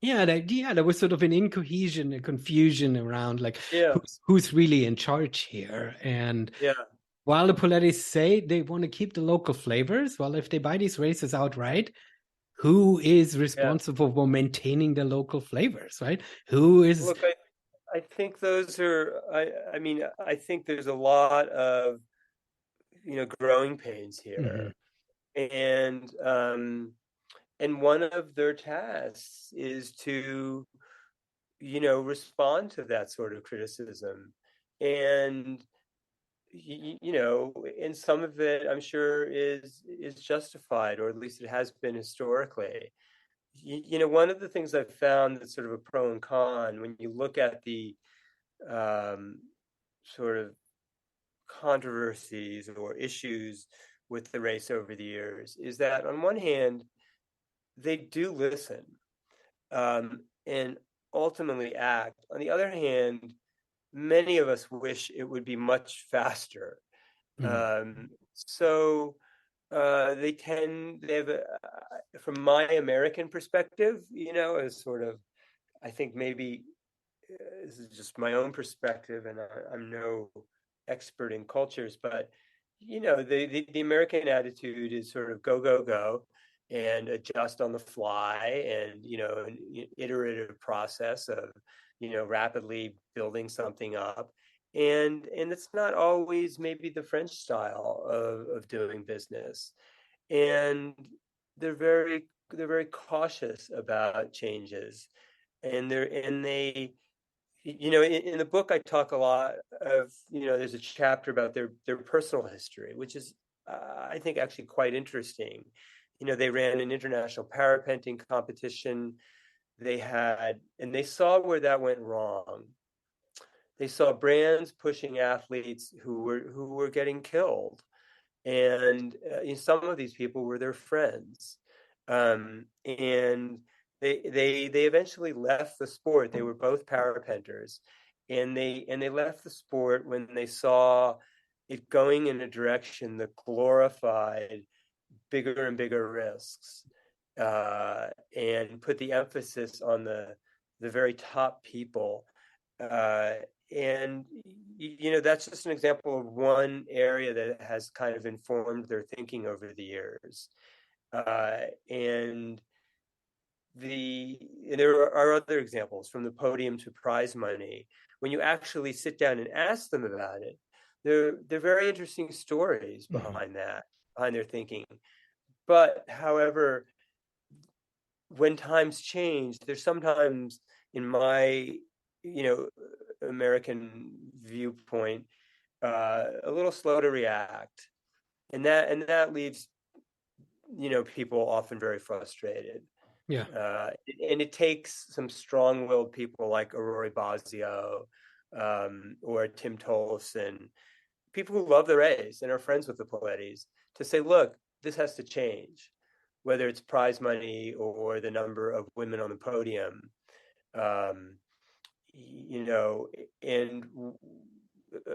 there was sort of an incohesion, a confusion around, like, Yeah. who's really in charge here. And Yeah. while the Poletti say they want to keep the local flavors, well, if they buy these races outright, who is Yeah. responsible for maintaining the local flavors, right? Who is. Look, I think those are, I mean, I think there's a lot of growing pains Mhm. here, and one of their tasks is to respond to that sort of criticism. And and some of it, I'm sure, is justified, or at least it has been historically. One of the things I've found that's sort of a pro and con when you look at the um, sort of controversies or issues with the race over the years is that, on one hand, they do listen, and ultimately act. On the other hand, many of us wish it would be much faster. Mhm. They have from my American perspective, as sort of, I think maybe this is just my own perspective, and I'm no expert in cultures, but the American attitude is sort of go go go, and adjust on the fly, and an iterative process of rapidly building something up, and it's not always maybe the French style of doing business, and they're very cautious about changes, and in the book I talk a lot of, there's a chapter about their personal history, which is I think actually quite interesting. They ran an international parapenting competition. They saw where that went wrong. They saw brands pushing athletes who were getting killed, and some of these people were their friends, and they eventually left the sport. They were both parapenters, and they left the sport when they saw it going in a direction that glorified bigger and bigger risks, and put the emphasis on the very top people, uh, and that's just an example of one area that has kind of informed their thinking over the years. And there are other examples, from the podium to prize money. When you actually sit down and ask them about it, they're very interesting stories behind that, behind their thinking. But however, when times change, there's sometimes, in my American viewpoint, a little slow to react, and that leaves people often very frustrated. Yeah. And it takes some strong-willed people like Aurori Basio, or Tim Tollefson, people who love the race and are friends with the Palettes, to say, look, this has to change, whether it's prize money or the number of women on the podium. And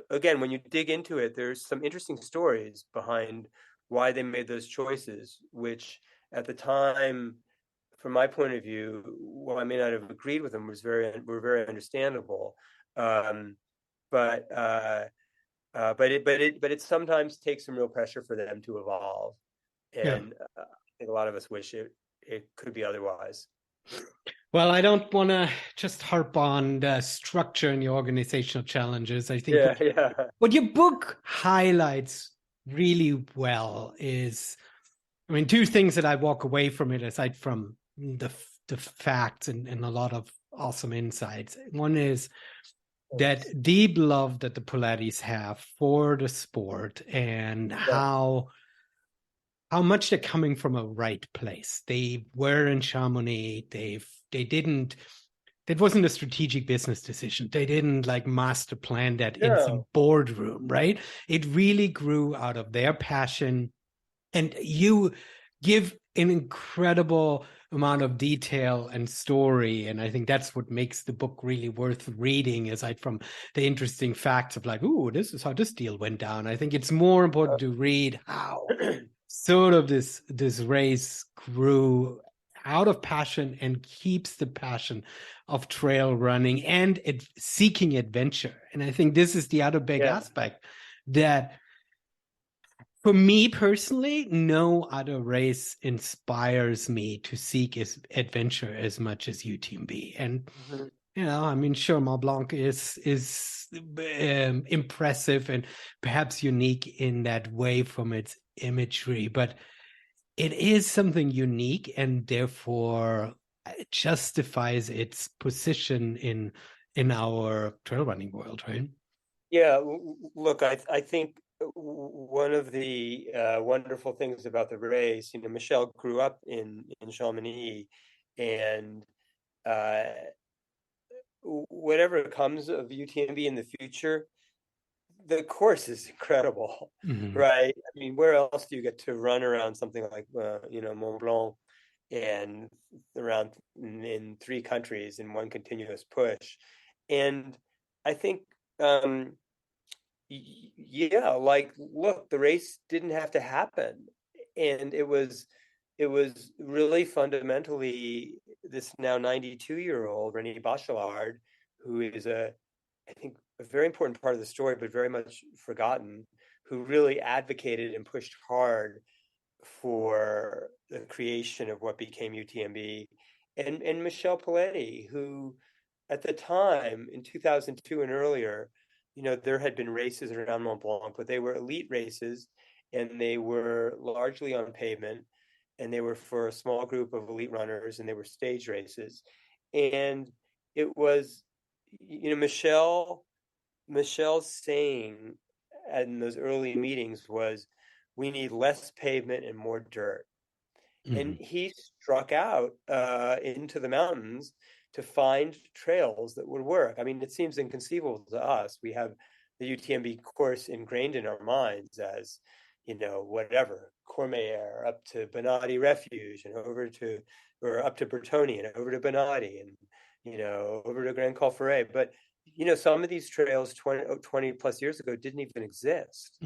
again, when you dig into it, there's some interesting stories behind why they made those choices, which at the time, from my point of view, while I may not have agreed with them, were very understandable. But it sometimes takes some real pressure for them to evolve, Yeah. and I think a lot of us wish it could be otherwise. Well, I don't want to just harp on the structure and the organizational challenges. I think what your book highlights really well is, I mean, two things that I walk away from it, aside from the facts and a lot of awesome insights. One is that deep love that the Palettes have for the sport, and how much they're coming from a right place. They were in Chamonix. That wasn't a strategic business decision. They didn't like master plan that in some boardroom, right? It really grew out of their passion. And you give an incredible amount of detail and story. And I think that's what makes the book really worth reading, aside from the interesting facts of like, ooh, this is how this deal went down. I think it's more important to read how sort of this race grew out of passion and keeps the passion of trail running and seeking adventure. And I think this is the other big aspect, that for me personally, no other race inspires me to seek adventure as much as UTMB. And I mean, sure, Mont Blanc is impressive and perhaps unique in that way from its imagery, but it is something unique, and therefore it justifies its position in our trail running world, right? Yeah, look, I think one of the wonderful things about the race, Michelle grew up in Chamonix, and whatever comes of UTMB in the future, the course is incredible, right? I mean, where else do you get to run around something like Mont Blanc, and around in 3 countries in one continuous push? And I think like, look, the race didn't have to happen, and it was really fundamentally this now 92-year-old René Bachelard, who is I think a very important part of the story, but very much forgotten, who really advocated and pushed hard for the creation of what became UTMB, and Michel Paletti, who at the time in 2002 and earlier, there had been races around Mont Blanc, but they were elite races, and they were largely on pavement, and they were for a small group of elite runners, and they were stage races. And it was, Michel's saying in those early meetings was, we need less pavement and more dirt. And he struck out into the mountains to find trails that would work. I mean, it seems inconceivable to us. We have the UTMB course ingrained in our minds as, whatever, Courmayeur up to Bonatti Refuge and up to Bertoni and over to Bonatti and, over to Grand Col Ferret. But, some of these trails 20 plus years ago didn't even exist.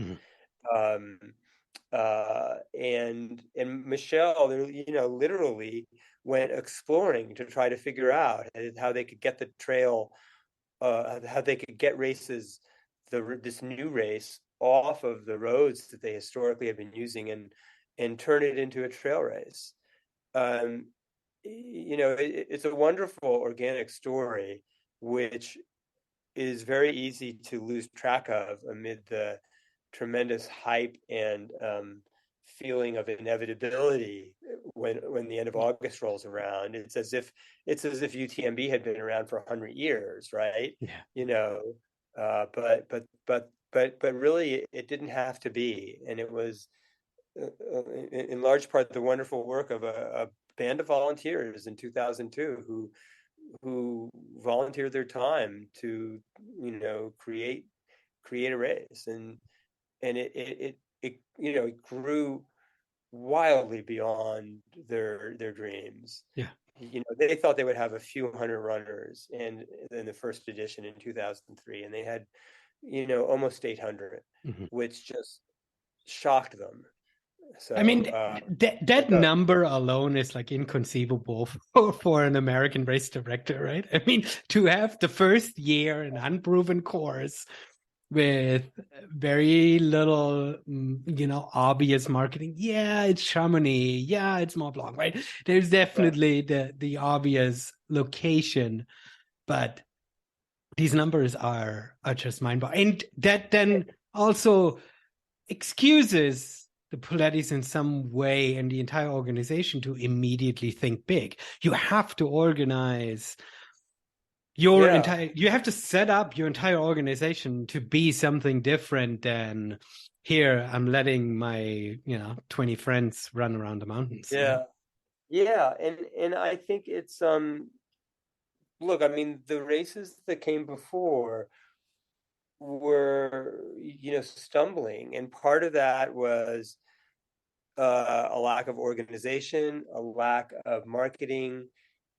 And Michelle, literally went exploring to try to figure out how they could get the trail how they could get this new race off of the roads that they historically have been using and turn it into a trail race. Um, it's a wonderful organic story, which is very easy to lose track of amid the tremendous hype and feeling of inevitability when the end of August rolls around. It's as if UTMB had been around for 100 years, right? Yeah. But really, it didn't have to be, and it was in large part the wonderful work of a band of volunteers in 2002 who volunteered their time to create a race, and it grew wildly beyond their dreams. Yeah. They thought they would have a few hundred runners in the first edition in 2003, and they had almost 800, Mm-hmm. which just shocked them. I mean, So that number alone is like inconceivable for an American race director, right? I mean, to have the first year an unproven course with very little, obvious marketing. Yeah, it's Chamonix. Yeah, it's Mont Blanc, right? There's definitely the obvious location, but these numbers are just mind-boggling. And that then also excuses the Pilates in some way and the entire organization to immediately think big. You have to organize you have to set up your entire organization to be something different than here I'm letting my 20 friends run around the mountains. Yeah, and I think it's look, I mean, the races that came before were stumbling, and part of that was a lack of organization, a lack of marketing,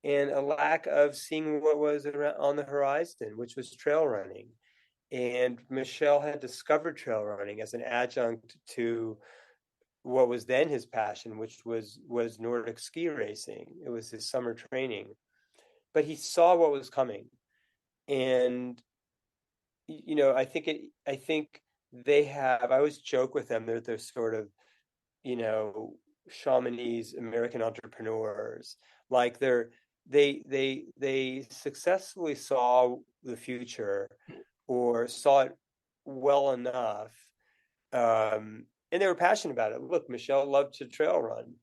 and a lack of seeing what was on the horizon, which was trail running. And Michel had discovered trail running as an adjunct to what was then his passion, which was Nordic ski racing. It was his summer training, but he saw what was coming, and I think they have. I always joke with them that they're sort of Chamonix American entrepreneurs. Like they successfully saw the future, or saw it well enough, and they were passionate about it. Look, Michel loved to trail run,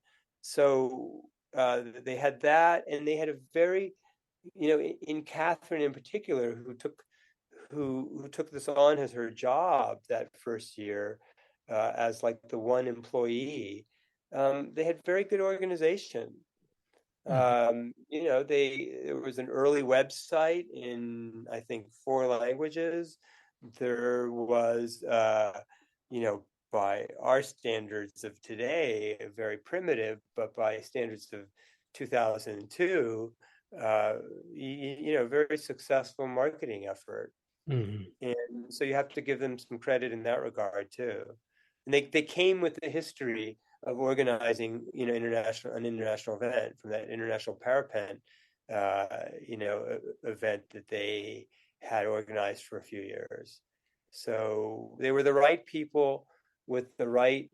so they had that, and they had a very, in Catherine in particular, who took this on as her job that first year, as like the one employee. They had very good organization. There was an early website in, I think, 4 languages. There was, by our standards of today, very primitive, but by standards of 2002, very successful marketing effort. Mm-hmm. And so you have to give them some credit in that regard too. And they came with the history of organizing, an international event, from that international parapent, event that they had organized for a few years. So they were the right people with the right,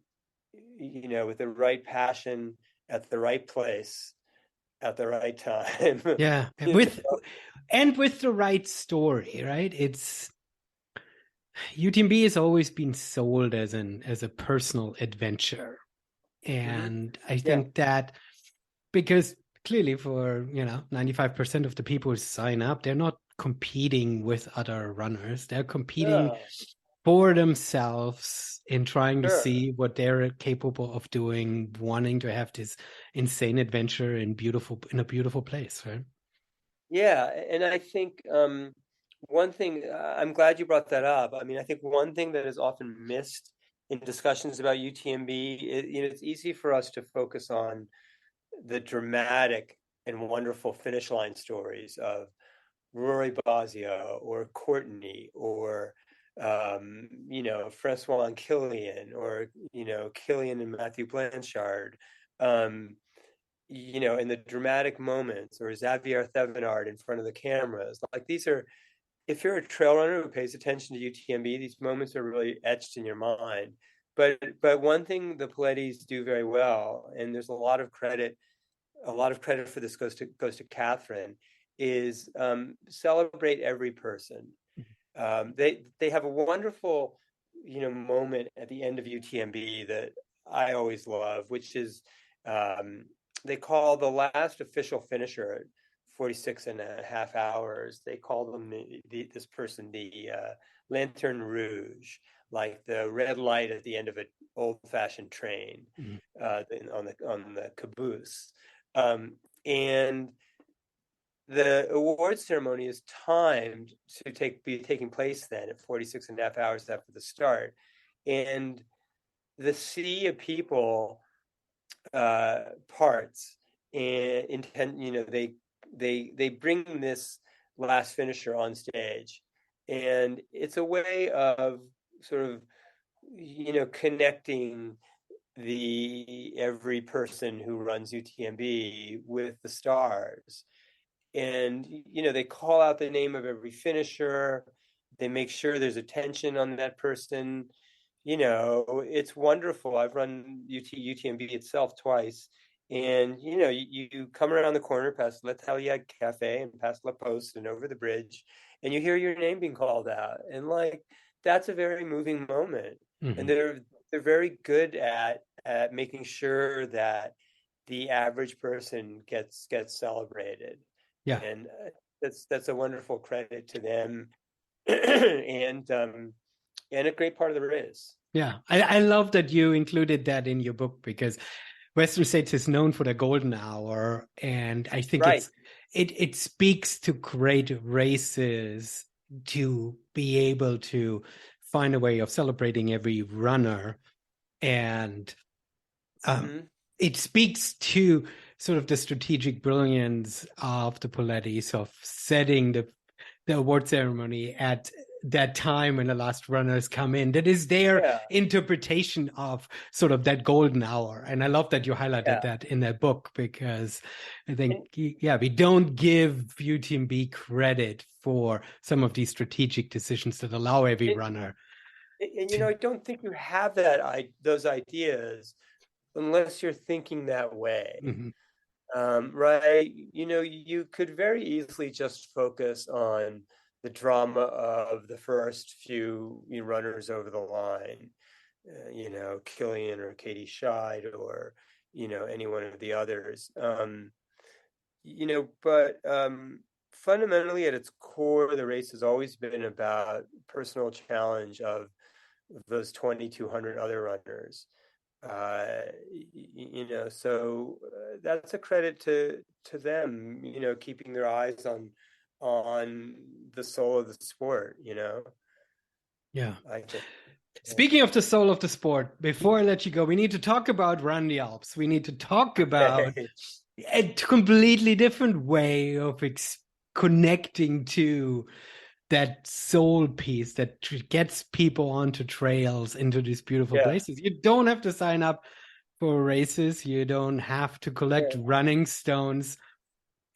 passion at the right place at the right time. Yeah, with the right story, right? It's UTMB has always been sold as a personal adventure. And I think that because clearly for 95% of the people who sign up, they're not competing with other runners. They're competing for themselves in trying to see what they're capable of doing, wanting to have this insane adventure in a beautiful place, right? Yeah, and I think one thing, I'm glad you brought that up. I mean, I think one thing that is often missed in discussions about UTMB, it's easy for us to focus on the dramatic and wonderful finish line stories of Rory Bosio or Courtney or Francois and Killian, or Killian and Matthew Blanchard. In the dramatic moments, or Xavier Thevenard in front of the cameras. Like, these are if you're a trail runner who pays attention to UTMB, these moments are really etched in your mind. But one thing the Pleiades do very well, and there's a lot of credit for this goes to Catherine, is celebrate every person. They have a wonderful, moment at the end of UTMB that I always love, which is they call the last official finisher at 46 and a half hours. They call them this person the Lanterne Rouge, like the red light at the end of an old-fashioned train on the caboose. And the award ceremony is timed to be taking place then at 46 and a half hours after the start. And the sea of people parts and intent, they bring this last finisher on stage. And it's a way of sort of, connecting every person who runs UTMB with the stars. And they call out the name of every finisher. They make sure there's attention on that person. It's wonderful. I've run UTMB itself twice, and you come around the corner past La Talia Cafe and past La Poste and over the bridge, and you hear your name being called out, and that's a very moving moment. And they're very good at making sure that the average person gets celebrated. Yeah. And that's a wonderful credit to them, and a great part of the race. Yeah, I love that you included that in your book, because Western States is known for the golden hour, and I think it speaks to great races to be able to find a way of celebrating every runner, and it speaks to sort of the strategic brilliance of the Pleiades of setting the award ceremony at that time when the last runners come in. That is their interpretation of sort of that golden hour. And I love that you highlighted that in that book, because I think, we don't give UTMB credit for some of these strategic decisions that allow every runner. And I don't think you have those ideas unless you're thinking that way. Right? You could very easily just focus on the drama of the first few runners over the line, Killian or Katie Scheid or, any one of the others. But fundamentally at its core, the race has always been about personal challenge of those 2,200 other runners. So that's a credit to them, keeping their eyes on the soul of the sport, Yeah. I think. Speaking of the soul of the sport, before I let you go, we need to talk about Run the Alps. We need to talk about a completely different way of connecting to that soul piece that gets people onto trails, into these beautiful places. You don't have to sign up for races. You don't have to collect running stones.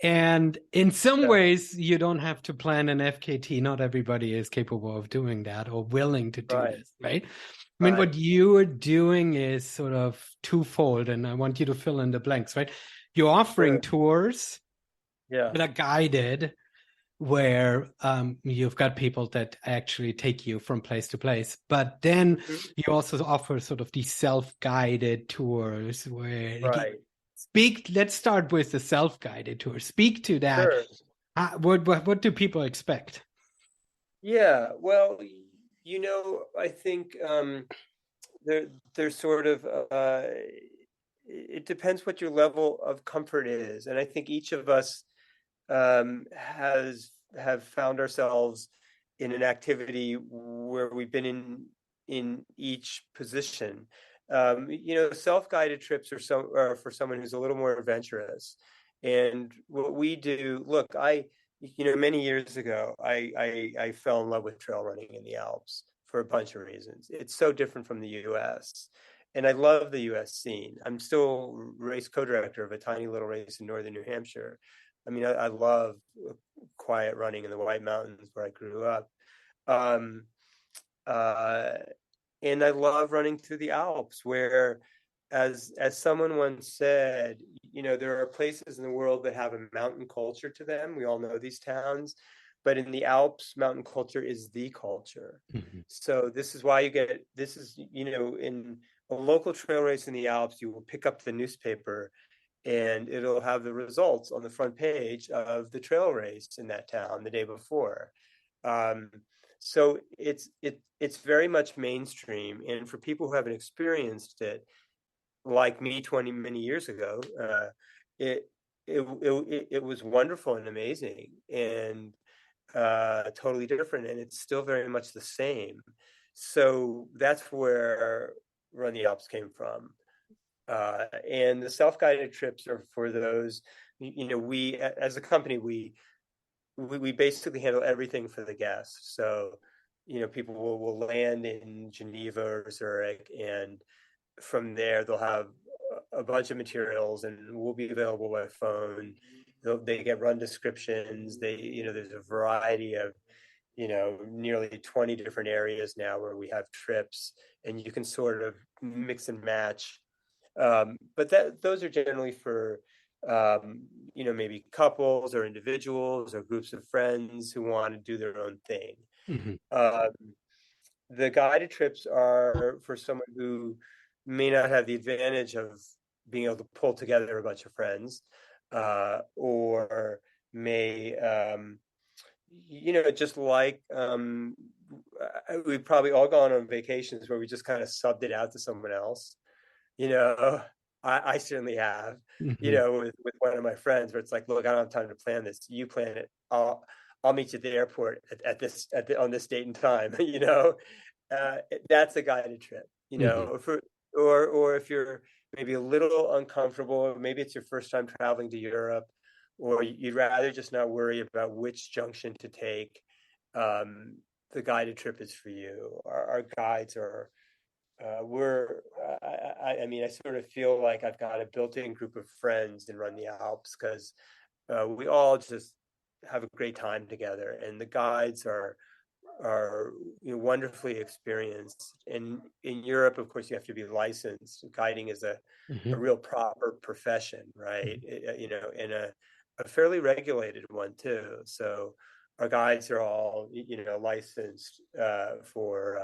And in some ways, you don't have to plan an FKT. Not everybody is capable of doing that or willing to do this, right? I mean, what you are doing is sort of twofold, and I want you to fill in the blanks, right? You're offering tours that are guided, where you've got people that actually take you from place to place. But then you also offer sort of these self-guided tours where let's start with the self-guided tour. Speak to that. What do people expect? Yeah, well, I think there's sort of it depends what your level of comfort is, and I think each of us have found ourselves in an activity where we've been in each position. Self-guided trips are for someone who's a little more adventurous. And what we do, look, many years ago, I fell in love with trail running in the Alps for a bunch of reasons. It's so different from the US. And I love the US scene. I'm still race co-director of a tiny little race in northern New Hampshire. I mean, I love quiet running in the White Mountains where I grew up. Um, uh, and I love running through the Alps where, as someone once said, there are places in the world that have a mountain culture to them. We all know these towns, but in the Alps, mountain culture is the culture. Mhm. So this is why in a local trail race in the Alps, you will pick up the newspaper and it'll have the results on the front page of the trail race in that town the day before. Um, so it's very much mainstream, and for people who haven't experienced it, like me, many years ago, it it was wonderful and amazing, and totally different, and it's still very much the same. So that's where Run the Alps came from. And the self-guided trips are for those, we as a company, we basically handle everything for the guests. So, people will land in Geneva or Zurich, and from there they'll have a bunch of materials, and we'll be available by phone. They get run descriptions. There's a variety of, nearly 20 different areas now where we have trips, and you can sort of mix and match. But those are generally for, maybe couples or individuals or groups of friends who want to do their own thing. Mhm. Um, the guided trips are for someone who may not have the advantage of being able to pull together a bunch of friends, or may, just like, we've probably all gone on vacations where we just kind of subbed it out to someone else. You know, I certainly have, Mhm. with one of my friends, where it's like, look, I don't have time to plan this. You plan it. I'll meet you at the airport on this date and time. That's a guided trip. Mhm. Or if you're maybe a little uncomfortable, maybe it's your first time traveling to Europe, or you'd rather just not worry about which junction to take. Um, the guided trip is for you. Our guides are we're I mean, I sort of feel like I've got a built-in group of friends in Run the Alps, because we all just have a great time together, and the guides are wonderfully experienced. And in Europe, of course, you have to be licensed. Guiding is a Mhm. real proper profession, right? And a fairly regulated one too. So our guides are all, licensed for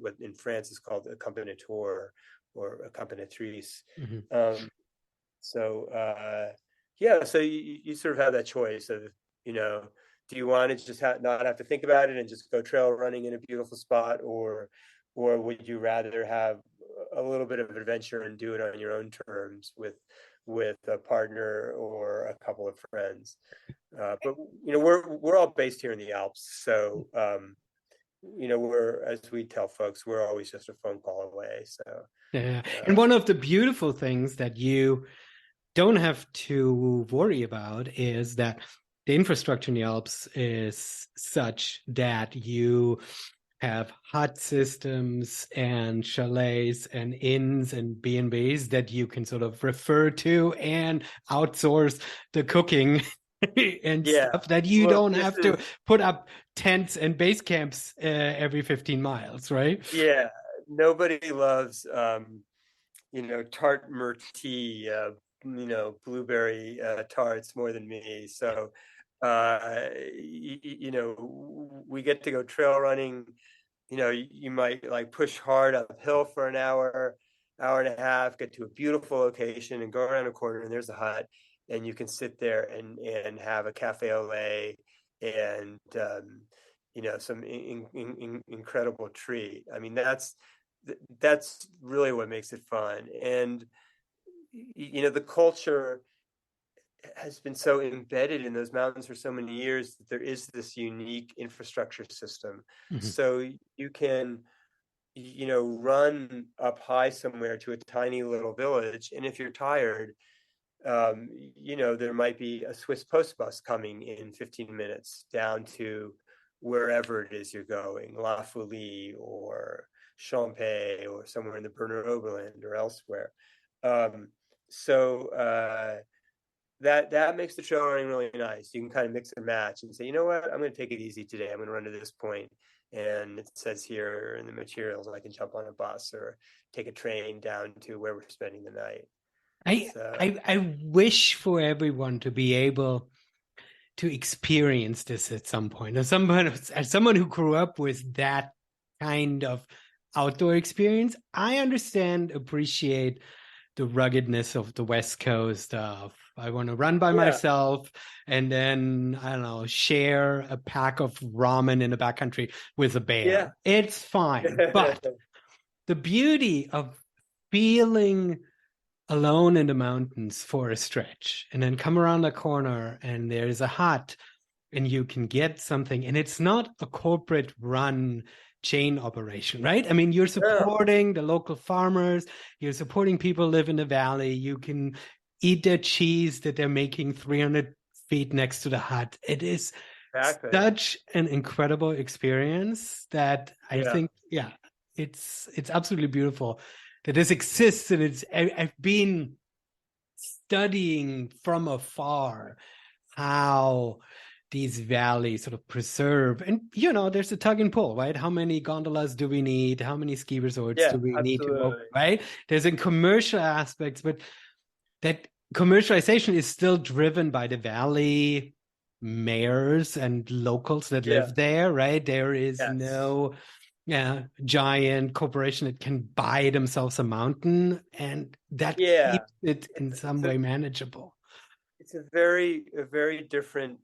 what in France is called a accompagnateur or accompagnatrice. Mhm. Um, so yeah, so you sort of have that choice of, you know, do you want to just not have to think about it and just go trail running in a beautiful spot, or would you rather have a little bit of adventure and do it on your own terms with a partner or a couple of friends? But we're all based here in the Alps, so we're, as we tell folks, we're always just a phone call away. So Yeah. And uh, one of the beautiful things that you don't have to worry about is that the infrastructure in the Alps is such that you have hut systems and chalets and inns and B&Bs that you can sort of refer to and outsource the cooking and yeah, stuff, that you look, don't this have to is put up tents and base camps every 15 miles, right? yeah. Nobody loves tart myrtie, blueberry tarts more than me. So, we get to go trail running. You might like push hard uphill for an hour, hour and a half, get to a beautiful location, and go around a corner, and there's a hut, and you can sit there and have a cafe au lait and some incredible treat. I mean, that's really what makes it fun. And the culture has been so embedded in those mountains for so many years that there is this unique infrastructure system. Mhm. So you can run up high somewhere to a tiny little village, and if you're tired, there might be a Swiss post bus coming in 15 minutes down to wherever it is you're going, La Folie or Champay or somewhere in the Berner Oberland or elsewhere. Um, so that makes the trail running really nice. You can kind of mix and match and say, you know what, I'm going to take it easy today. I'm going to run to this point, and it says here in the materials I can jump on a bus or take a train down to where we're spending the night. I wish for everyone to be able to experience this at some point. As someone who grew up with that kind of outdoor experience, I understand, appreciate the ruggedness of the West Coast of I want to run by myself and then, I don't know, share a pack of ramen in the backcountry with a bear. Yeah. It's fine. But the beauty of feeling alone in the mountains for a stretch and then come around the corner and there's a hut and you can get something, and it's not a corporate run chain operation, right? I mean, you're supporting the local farmers, you're supporting people who live in the valley, you can eat their cheese that they're making 300 feet next to the hut. It is such an incredible experience that I think, it's absolutely beautiful that this exists. And I've been studying from afar how these valleys sort of preserve, and there's a tug and pull, right? How many gondolas do we need? How many ski resorts do we need to go, right? There's a commercial aspects, but that commercialization is still driven by the valley mayors and locals that live there, right? There is no giant corporation that can buy themselves a mountain, and that keeps it in some way manageable. It's a very different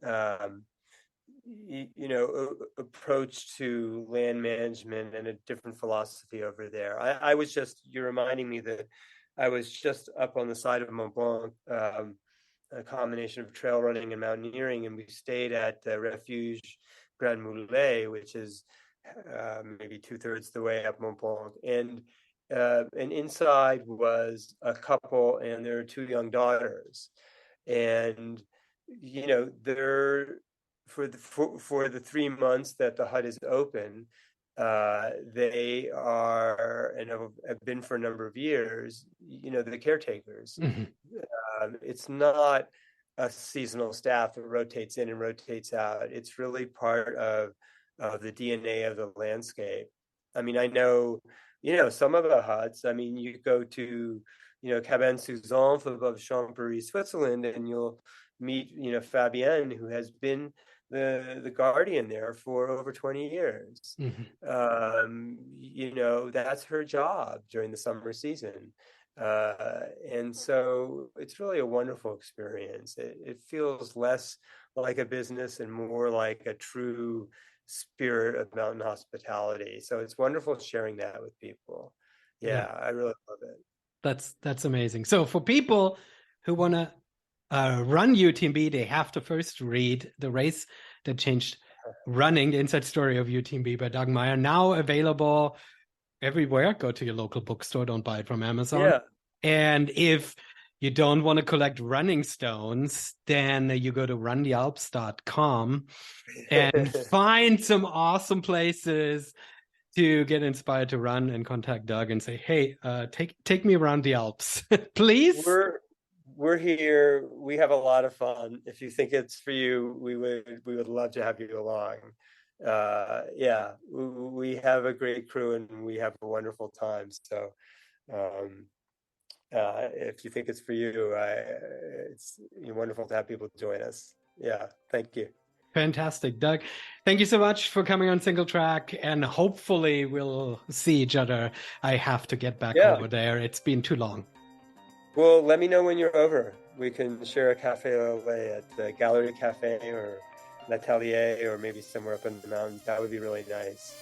approach to land management and a different philosophy over there. You're reminding me that I was just up on the side of Mont Blanc, a combination of trail running and mountaineering, and we stayed at Refuge Grand Moulet, which is maybe 2/3 the way up Mont Blanc, and inside was a couple and their 2 young daughters, and they're for the 3 months that the hut is open, they are, and have been for a number of years, the caretakers. It's not a seasonal staff that rotates in and rotates out. It's really part of the DNA of the landscape. I mean, I know, some of the huts, I mean, you go to, Cabane sous Anf above Chambéry, Switzerland, and you'll meet, Fabienne, who has been the guardian there for over 20 years. That's her job during the summer season. And so it's really a wonderful experience. It feels less like a business and more like a true spirit of mountain hospitality. So it's wonderful sharing that with people. I really love it. That's amazing. So for people who want to run UTMB, they have to first read The Race That Changed Running, the inside story of UTMB by Doug Meyer, now available everywhere. Go to your local bookstore, don't buy it from Amazon. And if you don't want to collect running stones, then you go to runthealps.com and find some awesome places to get inspired to run, and contact Doug and say, hey, take me around the Alps, please. We're here. We have a lot of fun. If you think it's for you, we would love to have you along. We have a great crew and we have a wonderful time. So if you think it's for you, it's wonderful to have people join us. Thank you. Fantastic, Doug. Thank you so much for coming on Singletrack, and hopefully we'll see each other. I have to get back over there. It's been too long. Well, let me know when you're over. We can share a cafe au lait at the Gallery Cafe or L'Atelier, or maybe somewhere up in the mountains. That would be really nice.